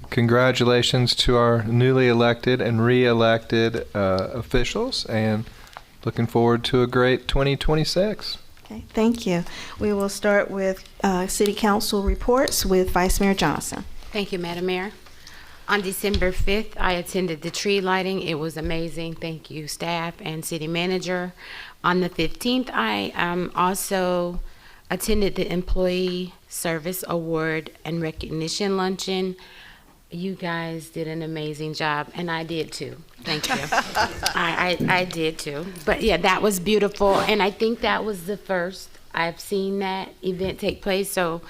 S13: congratulations to our newly elected and re-elected officials, and looking forward to a great 2026.
S1: Okay, thank you. We will start with city council reports with Vice Mayor Johnson.
S2: Thank you, Madam Mayor. On December 5th, I attended the tree lighting. It was amazing. Thank you, staff and city manager. On the 15th, I also attended the Employee Service Award and Recognition Luncheon. You guys did an amazing job, and I did too. Thank you. I did too. But yeah, that was beautiful, and I think that was the first I've seen that event take place. So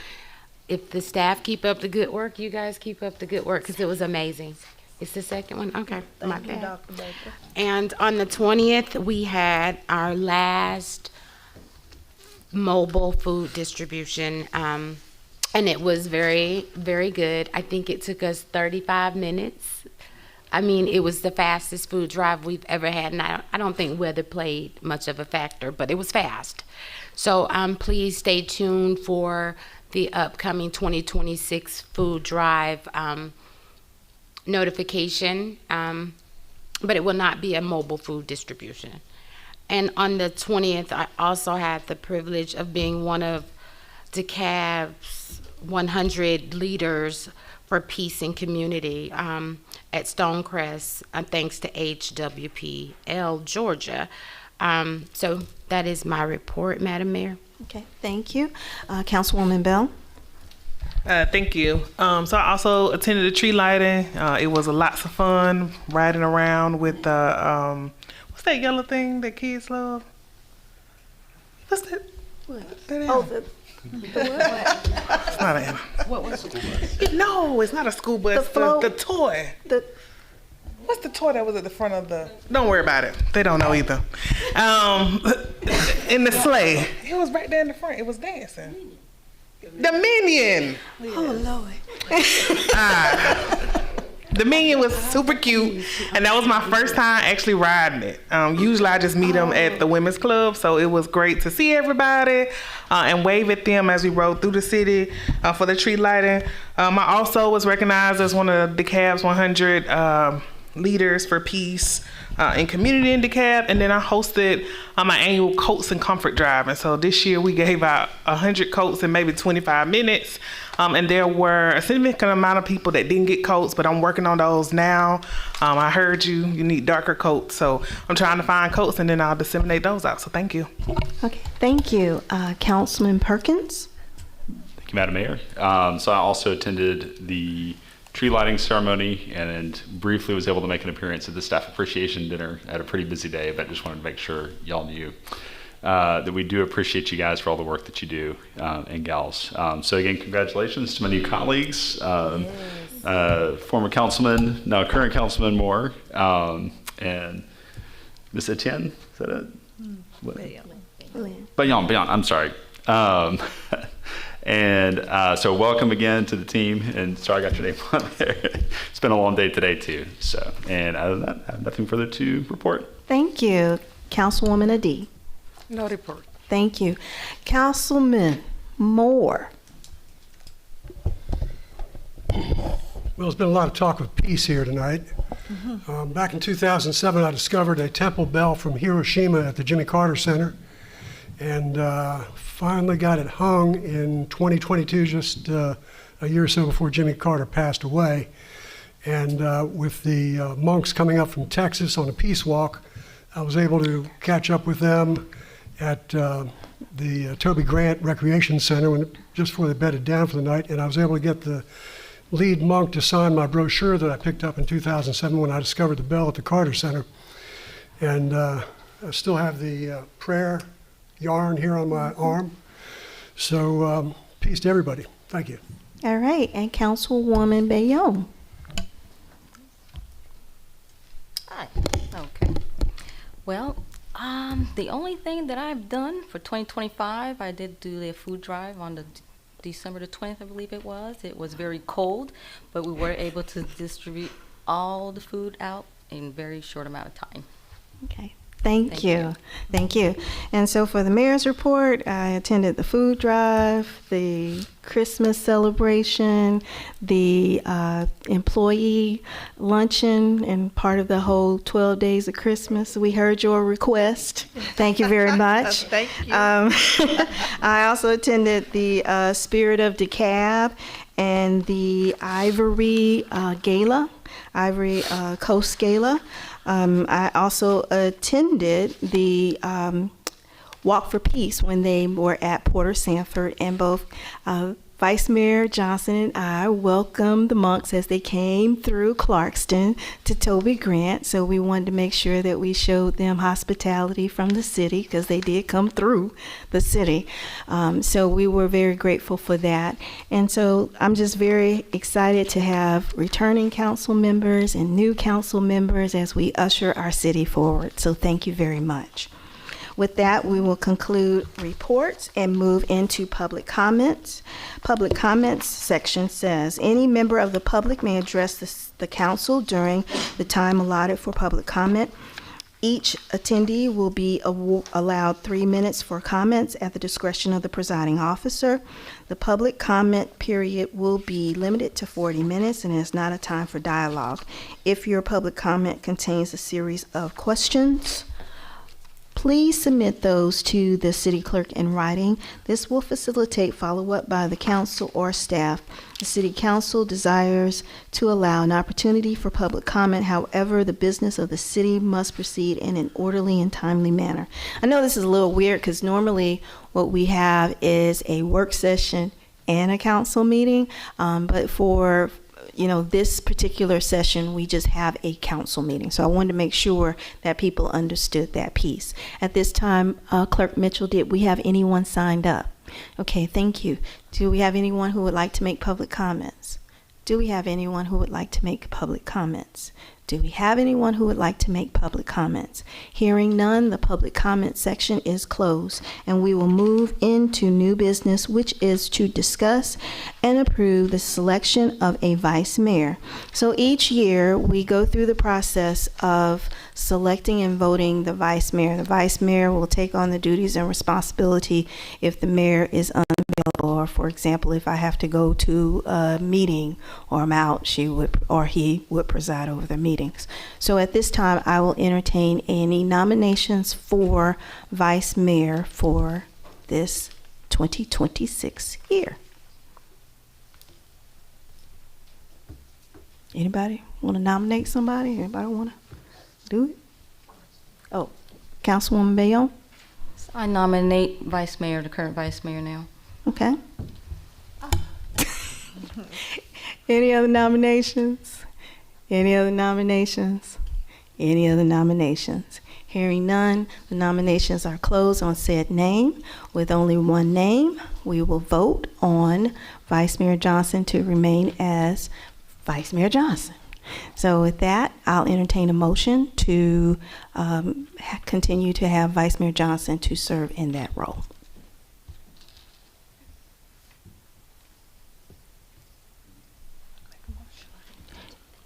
S2: if the staff keep up the good work, you guys keep up the good work, because it was amazing. It's the second one? Okay. My
S12: Thank you,
S2: bad.
S12: Dr. Baker.
S2: And on the 20th, we had our last mobile food distribution, and it was very, very good. I think it took us 35 minutes. I mean, it was the fastest food drive we've ever had, and I don't think weather played much of a factor, but it was fast. So please stay tuned for the upcoming 2026 food drive notification, but it will not be a mobile food distribution. And on the 20th, I also had the privilege of being one of DeKalb's 100 leaders for peace and community at Stonecrest, thanks to HWPL Georgia. So that is my report, Madam Mayor.
S1: Okay, thank you. Councilwoman Bell.
S3: Thank you. So I also attended the tree lighting. It was lots of fun riding around with the, what's that yellow thing that kids love? What's that? What? It's not a.
S1: What was it?
S3: No, it's not a school bus.
S1: The float?
S3: The toy. What's the toy that was at the front of the? Don't worry about it. They don't know either. In the sleigh. It was right there in the front. It was dancing. The Minion.
S1: Oh, Lord.
S3: The Minion was super cute, and that was my first time actually riding it. Usually I just meet them at the women's club, so it was great to see everybody and wave at them as we rode through the city for the tree lighting. I also was recognized as one of DeKalb's 100 leaders for peace and community in DeKalb, and then I hosted my annual coats and comfort drive. And so this year we gave out 100 coats in maybe 25 minutes, and there were a significant amount of people that didn't get coats, but I'm working on those now. I heard you need darker coats, so I'm trying to find coats, and then I'll disseminate those out. So thank you.
S1: Okay, thank you. Councilman Perkins.
S4: Thank you, Madam Mayor. So I also attended the tree lighting ceremony and briefly was able to make an appearance at the staff appreciation dinner. I had a pretty busy day, but just wanted to make sure y'all knew that we do appreciate you guys for all the work that you do, and gals. So again, congratulations to my new colleagues, former councilman, now current councilman Moore, and Ms. Etienne, is that it? Bayon, I'm sorry. And so welcome again to the team, and sorry I got your name on there. It's been a long day today too. So, and other than that, I have nothing further to report.
S1: Thank you. Councilwoman Adi.
S7: No report.
S1: Thank you. Councilman Moore.
S7: Well, there's been a lot of talk of peace here tonight. Back in 2007, I discovered a temple bell from Hiroshima at the Jimmy Carter Center, and finally got it hung in 2022, just a year or so before Jimmy Carter passed away. And with the monks coming up from Texas on a peace walk, I was able to catch up with them at the Toby Grant Recreation Center just before they bedded down for the night, and I was able to get the lead monk to sign my brochure that I picked up in 2007 when I discovered the bell at the Carter Center. And I still have the prayer yarn here on my arm. So peace to everybody. Thank you.
S1: All right, and Councilwoman Bayonne.
S6: Hi. Okay. Well, the only thing that I've done for 2025, I did do a food drive on the December the 20th, I believe it was. It was very cold, but we were able to distribute all the food out in a very short amount of time.
S1: Okay, Thank you. Thank you. And so for the mayor's report, I attended the food drive, the Christmas celebration, the employee luncheon, and part of the whole 12 days of Christmas. We heard your request. Thank you very much.
S12: Thank you.
S1: I also attended the Spirit of DeKalb and the Ivory Coast Gala. I also attended the Walk for Peace when they were at Porter Sanford, and both Vice Mayor Johnson and I welcomed the monks as they came through Clarkston to Toby Grant. So we wanted to make sure that we showed them hospitality from the city, because they did come through the city. So we were very grateful for that. And so I'm just very excited to have returning council members and new council members as we usher our city forward. So thank you very much. With that, we will conclude reports and move into public comments. Public comments section says, any member of the public may address the council during the time allotted for public comment. Each attendee will be allowed 3 minutes for comments at the discretion of the presiding officer. The public comment period will be limited to 40 minutes and is not a time for dialogue. If your public comment contains a series of questions, please submit those to the city clerk in writing. This will facilitate follow-up by the council or staff. The city council desires to allow an opportunity for public comment. However, the business of the city must proceed in an orderly and timely manner. I know this is a little weird because normally what we have is a work session and a council meeting, but for this particular session, we just have a council meeting. So I wanted to make sure that people understood that piece. At this time, Clerk Mitchell, did we have anyone signed up? Okay, thank you. Do we have anyone who would like to make public comments? Do we have anyone who would like to make public comments? Do we have anyone who would like to make public comments? Hearing none, the public comment section is closed, and we will move into new business, which is to discuss and approve the selection of a vice mayor. So each year, we go through the process of selecting and voting the vice mayor. The vice mayor will take on the duties and responsibility if the mayor is unavailable, or for example, if I have to go to a meeting or I'm out, he would preside over the meetings. So at this time, I will entertain any nominations for vice mayor for this 2026 year. Anybody want to nominate somebody? Anybody want to do it? Oh, Councilwoman Bayonne?
S6: I nominate Vice Mayor, the current Vice Mayor now.
S1: Okay. Any other nominations? Any other nominations? Any other nominations? Hearing none, the nominations are closed on said name. With only one name, we will vote on Vice Mayor Johnson to remain as Vice Mayor Johnson. So with that, I'll entertain a motion to continue to have Vice Mayor Johnson to serve in that role.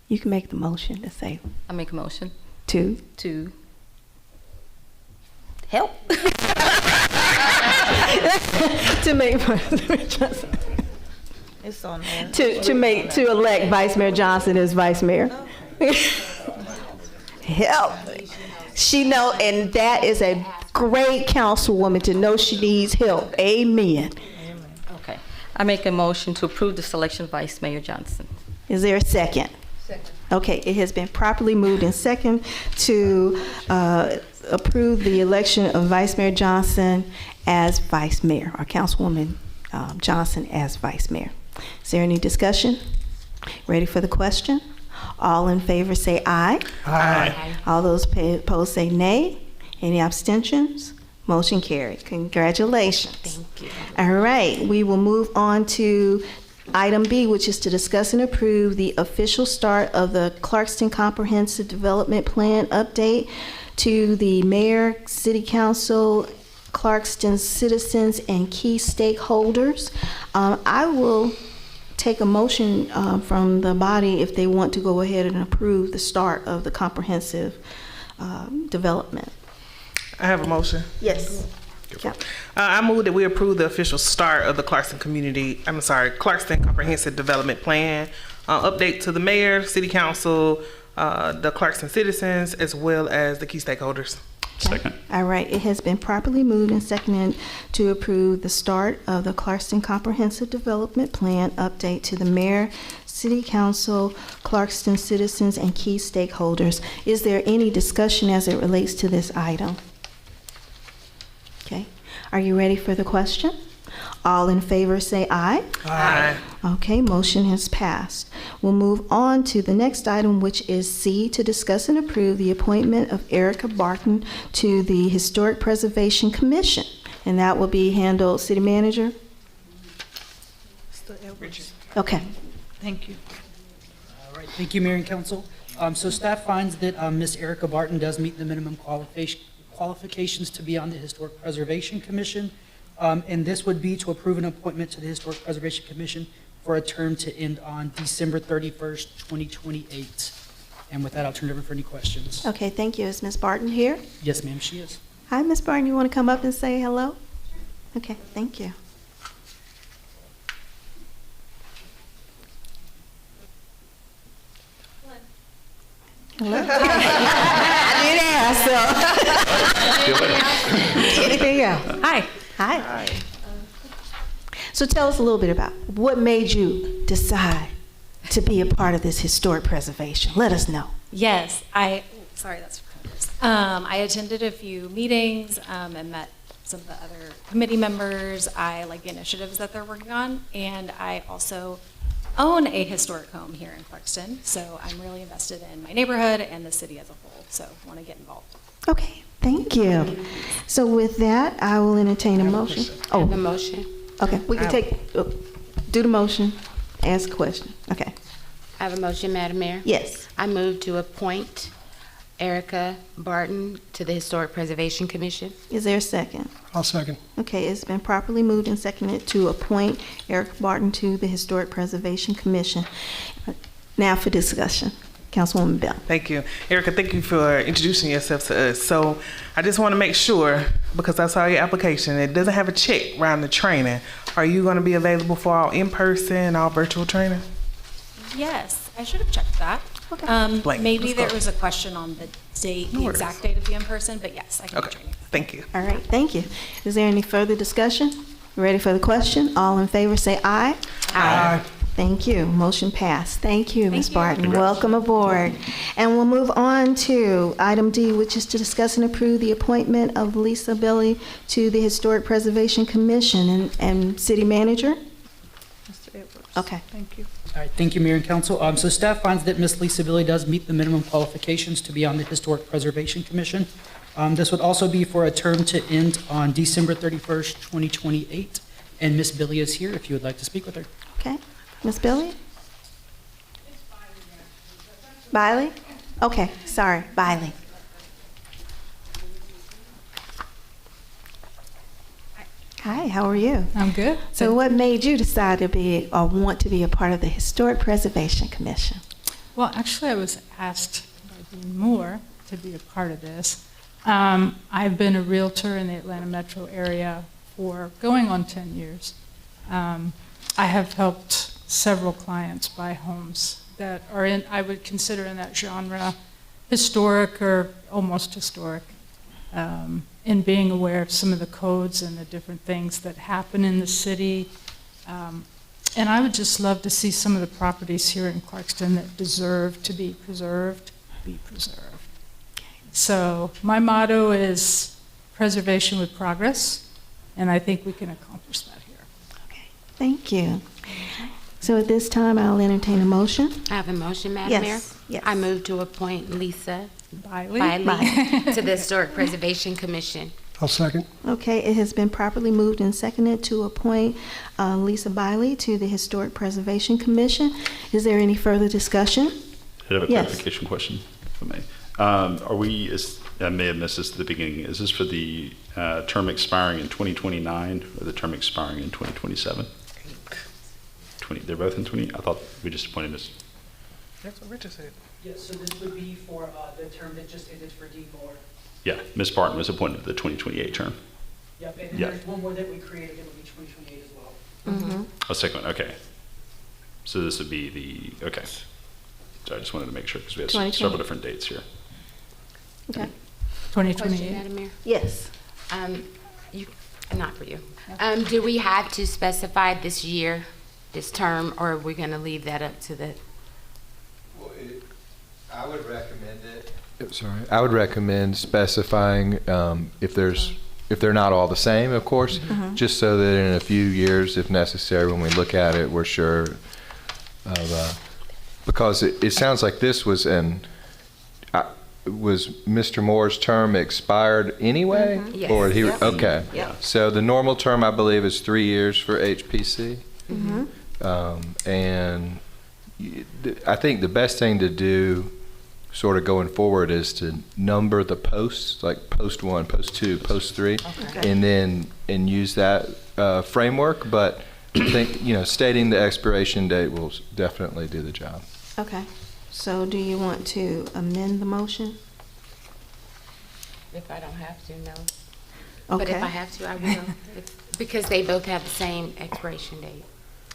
S1: You can make the motion to say.
S6: I make a motion
S1: To
S6: help.
S1: to make Vice Mayor Johnson.
S12: It's on there.
S1: To elect Vice Mayor Johnson as Vice Mayor. Help. She know, and that is a great councilwoman to know she needs help. Amen.
S6: Okay. I make a motion to approve the selection of Vice Mayor Johnson.
S1: Is there a second?
S5: Second.
S1: Okay, it has been properly moved and second to approve the election of Vice Mayor Johnson as Vice Mayor, or Councilwoman Johnson as Vice Mayor. Is there any discussion? Ready for the question? All in favor say aye.
S7: Aye.
S1: All those opposed say nay. Any abstentions? Motion carried. Congratulations.
S2: Thank you.
S1: All right, we will move on to item B, which is to discuss and approve the official start of the Clarkston Comprehensive Development Plan update to the mayor, city council, Clarkston citizens, and key stakeholders. I will take a motion from the body if they want to go ahead and approve the start of the comprehensive development.
S3: I have a motion.
S1: Yes. Yeah.
S3: I move that we approve the official start of the Clarkston Comprehensive Development Plan. Update to the mayor, city council, the Clarkston citizens, as well as the key stakeholders.
S4: Second.
S1: All right, it has been properly moved and seconded to approve the start of the Clarkston Comprehensive Development Plan update to the mayor, city council, Clarkston citizens, and key stakeholders. Is there any discussion as it relates to this item? Okay, are you ready for the question? All in favor say aye.
S3: Aye.
S1: Okay, motion has passed. We'll move on to the next item, which is C, to discuss and approve the appointment of Erica Barton to the Historic Preservation Commission. And that will be handled, city manager? Okay.
S12: Thank you.
S14: All right, thank you, Mayor and Council. So staff finds that Ms. Erica Barton does meet the minimum qualifications to be on the Historic Preservation Commission. And this would be to approve an appointment to the Historic Preservation Commission for a term to end on December 31st, 2028. And with that, I'll turn it over for any questions.
S1: Okay, thank you. Is Ms. Barton here?
S14: Yes, ma'am, she is.
S1: Hi, Ms. Barton, you want to come up and say hello? Okay, thank you. Hello. I didn't ask, so. Anything else? Hi. Hi. So tell us a little bit about what made you decide to be a part of this historic preservation. Let us know.
S15: Yes, sorry, that's I attended a few meetings and met some of the other committee members. I like the initiatives that they're working on, and I also own a historic home here in Clarkston, so I'm really invested in my neighborhood and the city as a whole, so I want to get involved.
S1: Okay, thank you. So with that, I will entertain a motion.
S2: Oh, the motion.
S1: Okay, we can do the motion, ask a question. Okay.
S2: I have a motion, Madam Mayor.
S1: Yes.
S2: I move to appoint Erica Barton to the Historic Preservation Commission.
S1: Is there a second?
S7: I'll second.
S1: Okay, it's been properly moved and seconded to appoint Eric Barton to the Historic Preservation Commission. Now for discussion. Councilwoman Bell.
S3: Thank you. Erica, thank you for introducing yourself to us. So I just want to make sure, because I saw your application, it doesn't have a check around the training. Are you going to be available for all in-person, all virtual training?
S15: Yes, I should have checked that.
S1: Okay.
S15: Maybe there was a question on the date, the exact date of the in-person, but yes, I can be training.
S3: Thank you.
S1: All right, thank you. Is there any further discussion? Ready for the question? All in favor say aye.
S7: Aye.
S1: Thank you. Motion passed. Thank you, Ms.
S15: you.
S1: Barton.
S4: Congrats.
S1: Welcome aboard. And we'll move on to item D, which is to discuss and approve the appointment of Lisa Billy to the Historic Preservation Commission and City Manager.
S12: Mr. Edwards.
S1: Okay.
S12: Thank you.
S14: All right, thank you, Mayor and Council. So staff finds that Ms. Lisa Billy does meet the minimum qualifications to be on the Historic Preservation Commission. This would also be for a term to end on December 31st, 2028. And Ms. Billy is here if you would like to speak with her.
S1: Okay. Ms. Billy? Biley? Okay, sorry, Biley. Hi, how are you?
S16: I'm good.
S1: So what made you decide to be or want to be a part of the Historic Preservation Commission?
S16: Well, actually, I was asked by Dean Moore to be a part of this. I've been a realtor in the Atlanta metro area for going on 10 years. I have helped several clients buy homes that are in, I would consider in that genre, historic or almost historic, in being aware of some of the codes and the different things that happen in the city. And I would just love to see some of the properties here in Clarkston that deserve to be preserved. So my motto is preservation with progress, and I think we can accomplish that here.
S1: Okay, thank you. So at this time, I'll entertain a motion.
S2: I have a motion, Madam Mayor.
S1: Yes.
S2: I move to appoint Lisa
S16: Biley.
S2: to the Historic Preservation Commission.
S7: I'll second.
S1: Okay, it has been properly moved and seconded to appoint Lisa Biley to the Historic Preservation Commission. Is there any further discussion?
S4: I have a
S1: Yes.
S4: clarification question, if I may. I may have missed this at the beginning. Is this for the term expiring in 2029 or the term expiring in 2027? They're both in 20? I thought we just appointed this.
S3: That's what Richard said.
S14: Yes, so this would be for the term that just ended for Dean Moore.
S4: Yeah, Ms. Barton was appointed to the 2028 term.
S14: Yep, and
S4: Yeah.
S14: there's one more that we created, it'll be 2028 as well.
S4: A second one, okay. So this would be the, okay. So I just wanted to make sure because we have
S1: 2020.
S4: several different dates here.
S1: Okay.
S16: 2028.
S2: Madam Mayor?
S1: Yes.
S2: You, not for you. Do we have to specify this year, this term, or are we going to leave that up to the?
S13: Well, I would recommend it. Sorry, I would recommend specifying if they're not all the same, of course, just so that in a few years, if necessary, when we look at it, we're sure of. Because it sounds like this was was Mr. Moore's term expired anyway?
S2: Yes.
S13: Or he,
S2: Yep.
S13: okay.
S1: Yep.
S13: So the normal term, I believe, is 3 years for HPC. And I think the best thing to do sort of going forward is to number the posts, like post 1, post 2, post 3,
S1: Okay.
S13: and use that framework. But I think, stating the expiration date will definitely do the job.
S1: Okay. So do you want to amend the motion?
S2: If I don't have to, no. But if
S1: Okay.
S2: I have to, I will. Because they both have the same expiration date.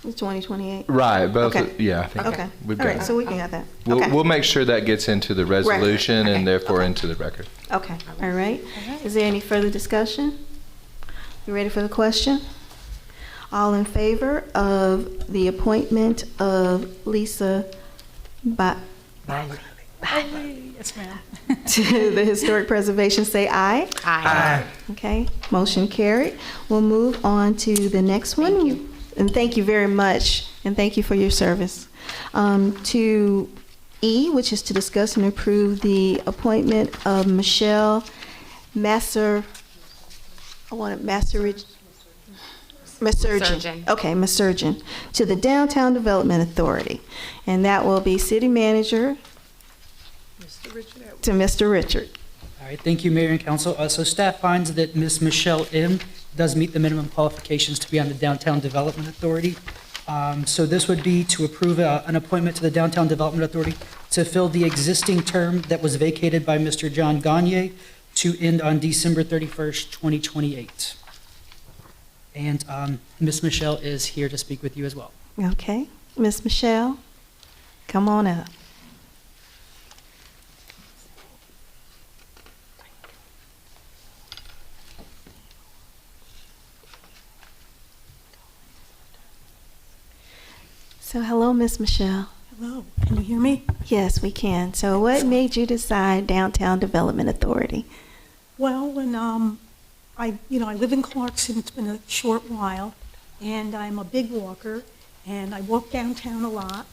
S1: It's 2028?
S13: Right, both,
S1: Okay.
S13: yeah, I think
S1: Okay.
S13: we've
S1: All
S13: got
S1: right,
S13: it.
S1: so we can get that. Okay.
S13: We'll make sure that gets into the resolution
S1: Okay.
S13: and therefore into the record.
S1: Okay, all right. Is there any further discussion? You ready for the question? All in favor of the appointment of Lisa
S16: Yes, ma'am.
S1: to the Historic Preservation, say aye.
S2: Aye.
S1: Okay, motion carried. We'll move on to the next one.
S2: Thank you.
S1: And thank you very much, and thank you for your service. To E, which is to discuss and approve the appointment of Michelle Massurgeon.
S2: Massurgeon.
S1: Okay, Massurgeon, to the Downtown Development Authority. And that will be City Manager to Mr. Richard.
S14: All right, thank you, Mayor and Council. So staff finds that Ms. Michelle M. does meet the minimum qualifications to be on the Downtown Development Authority. So this would be to approve an appointment to the Downtown Development Authority to fill the existing term that was vacated by Mr. John Gagne to end on December 31st, 2028. And Ms. Michelle is here to speak with you as well.
S1: Okay, Miss Michelle, come on up. So hello, Miss Michelle.
S9: Hello, can you hear me?
S1: Yes, we can. So what made you decide Downtown Development Authority?
S9: Well, when I live in Clarkston, it's been a short while, and I'm a big walker, and I walk downtown a lot,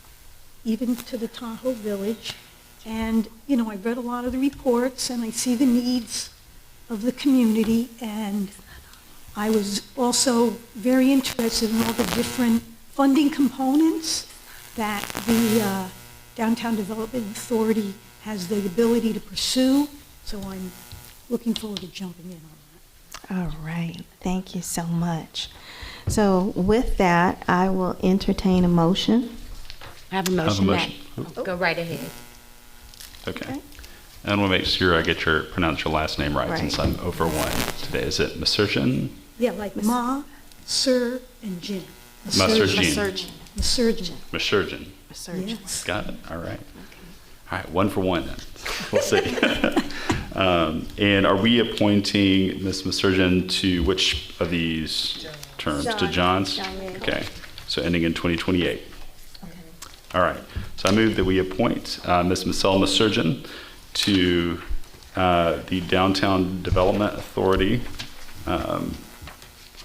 S9: even to the Tahoe Village. And, I read a lot of the reports, and I see the needs of the community, and I was also very interested in all the different funding components that the Downtown Development Authority has the ability to pursue, so I'm looking forward to jumping in on that.
S1: All right, thank you so much. So with that, I will entertain a motion.
S2: I have a motion.
S4: motion.
S2: Go right ahead.
S4: Okay. And I want to make sure I pronounce your last name right,
S1: Right.
S4: since I'm over 1 today. Is it Massurgeon?
S9: Yeah, like Ma, Sir, and Jim.
S4: Massurgeon.
S9: Massurgeon.
S4: Massurgeon.
S9: Yes.
S4: Got it. All right. All right, 1 for 1 then. We'll see. And are we appointing Ms. Massurgeon to which of these terms? To John's? Okay. So ending in 2028. All right. So I move that we appoint Ms. Michelle Massurgeon to the Downtown Development Authority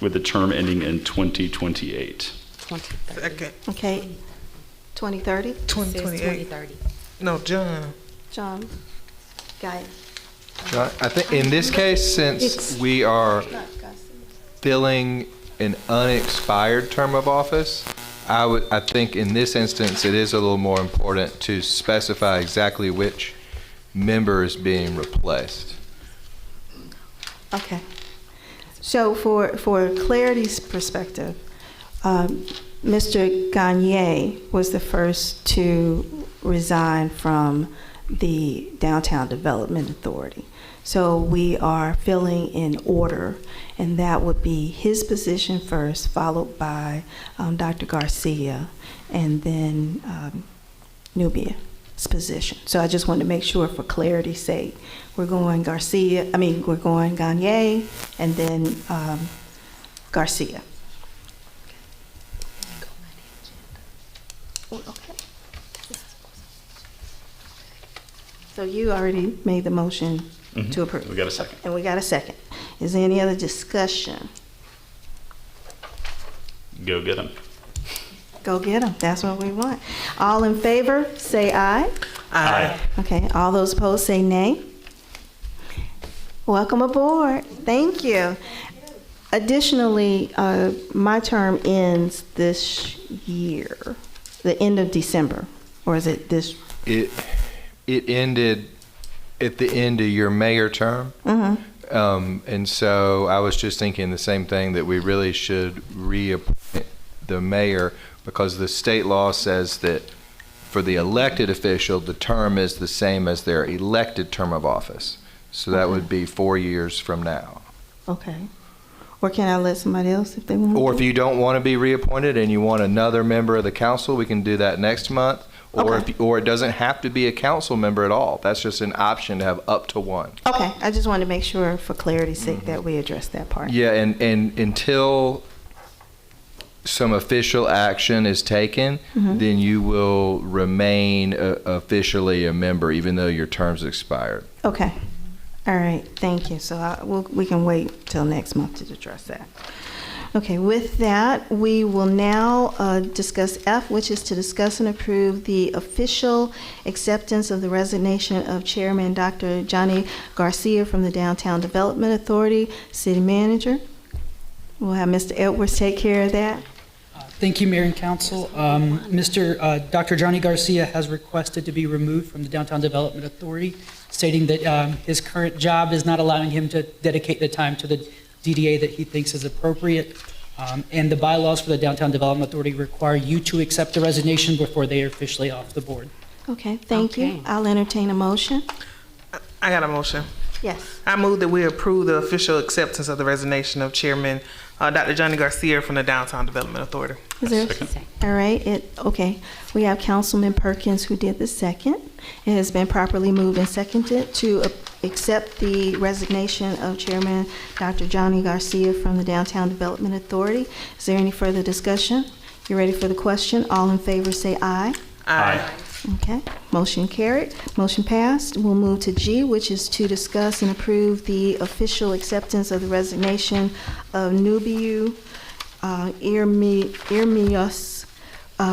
S4: with the term ending in 2028.
S2: 2030.
S1: Okay, 2030?
S2: 2030.
S10: No, John.
S1: John, got it.
S13: John, I think in this case, since we are filling an unexpired term of office, I think in this instance, it is a little more important to specify exactly which member is being replaced.
S1: Okay. So for clarity's perspective, Mr. Gagne was the first to resign from the Downtown Development Authority. So we are filling in order, and that would be his position first, followed by Dr. Garcia, and then Nubia's position. So I just wanted to make sure, for clarity's sake, we're going Gagne, and then Garcia. Okay. So you already made the motion to approve.
S4: We got a second.
S1: And we got a second. Is there any other discussion?
S4: Go get them.
S1: Go get them. That's what we want. All in favor, say aye.
S4: Aye.
S1: Okay, all those opposed, say nay. Welcome aboard. Thank you. Additionally, my term ends this year, the end of December, or is it this?
S13: It ended at the end of your mayor term. And so I was just thinking the same thing, that we really should reappoint the mayor, because the state law says that for the elected official, the term is the same as their elected term of office. So that would be 4 years from now.
S1: Okay. Or can I let somebody else if they want?
S13: Or if you don't want to be reappointed and you want another member of the council, we can do that next month. Or or it doesn't have to be a council member at all. That's just an option to have up to one.
S1: Okay, I just wanted to make sure, for clarity's sake, that we address that part.
S13: Yeah, and until some official action is taken, then you will remain officially a member, even though your term's expired.
S1: Okay. All right, thank you. So we can wait till next month to address that. Okay, with that, we will now discuss F, which is to discuss and approve the official acceptance of the resignation of Chairman Dr. Johnny Garcia from the Downtown Development Authority. City Manager, we'll have Mr. Edwards take care of that.
S14: Thank you, Mayor and Council. Dr. Johnny Garcia has requested to be removed from the Downtown Development Authority, stating that his current job is not allowing him to dedicate the time to the DDA that he thinks is appropriate. And the bylaws for the Downtown Development Authority require you to accept the resignation before they are officially off the board.
S1: Okay, thank you. I'll entertain a motion.
S3: I got a motion.
S1: Yes.
S3: I move that we approve the official acceptance of the resignation of Chairman Dr. Johnny Garcia from the Downtown Development Authority.
S1: Is there? All right. Okay. We have Councilman Perkins who did the second. It has been properly moved and seconded to accept the resignation of Chairman Dr. Johnny Garcia from the Downtown Development Authority. Is there any further discussion? You ready for the question? All in favor say aye.
S3: Aye.
S1: Okay, motion carried, motion passed. We'll move to G, which is to discuss and approve the official acceptance of the resignation of Nubiu Irmios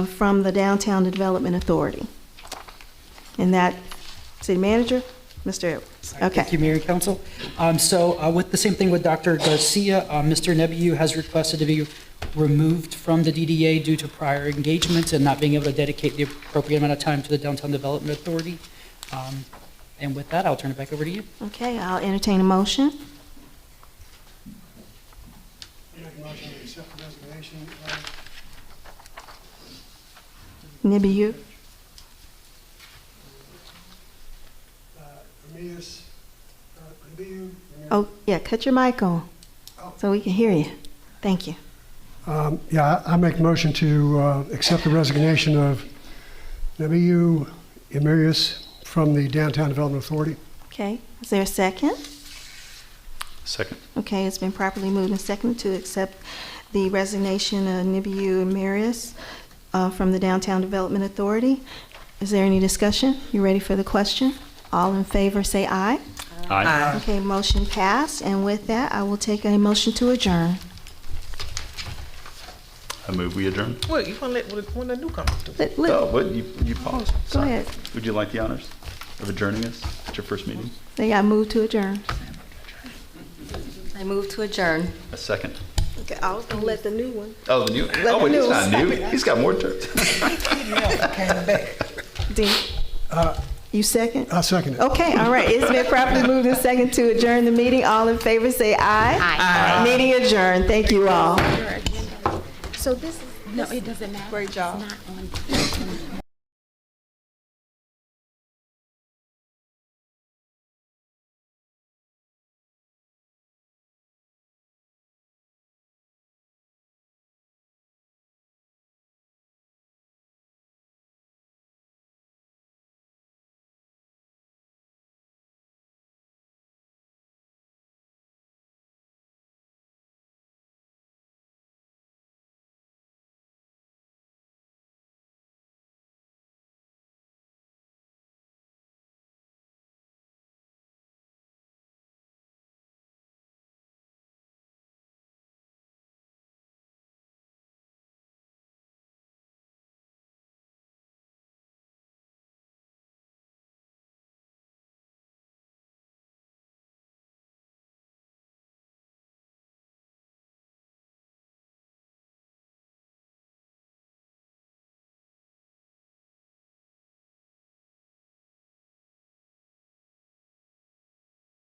S1: from the Downtown Development Authority. And that, City Manager, Mr. Edwards. Okay.
S14: Thank you, Mayor and Council. With the same thing with Dr. Garcia, Mr. Nebiu has requested to be removed from the DDA due to prior engagements and not being able to dedicate the appropriate amount of time to the Downtown Development Authority. And with that, I'll turn it back over to you.
S1: Okay, I'll entertain a motion.
S7: Make a motion to accept the resignation of
S1: Nibiu. Oh, yeah, cut your mic on so we can hear you. Thank you.
S7: I make a motion to accept the resignation of Nebiu Emerius from the Downtown Development Authority.
S1: Okay, is there a second?
S4: Second.
S1: Okay, it's been properly moved and seconded to accept the resignation of Nibiu Emerius from the Downtown Development Authority. Is there any discussion? You ready for the question? All in favor say aye.
S4: Aye.
S1: Okay, motion passed, and with that, I will take a motion to adjourn.
S4: I move we adjourn.
S3: Well, you want to let one of the newcomers do?
S4: Oh, what? You paused.
S1: Go
S4: Sorry.
S1: ahead.
S4: Would you like the honors of adjourning us at your first meeting?
S1: They got moved to adjourn.
S6: I move to adjourn.
S4: A second.
S1: Okay, I was gonna let the new one.
S4: Oh, the new.
S1: Let
S4: Oh,
S1: the
S4: wait,
S1: new
S4: he's not
S1: one.
S4: new. He's got more terms.
S1: Dean, you second?
S7: I'll second it.
S1: Okay, all right. It's been properly moved and second to adjourn the meeting. All in favor say aye.
S2: Aye.
S1: Meeting adjourned. Thank you all.
S2: So this is, no, it doesn't matter.
S1: Great job.
S2: It's not on.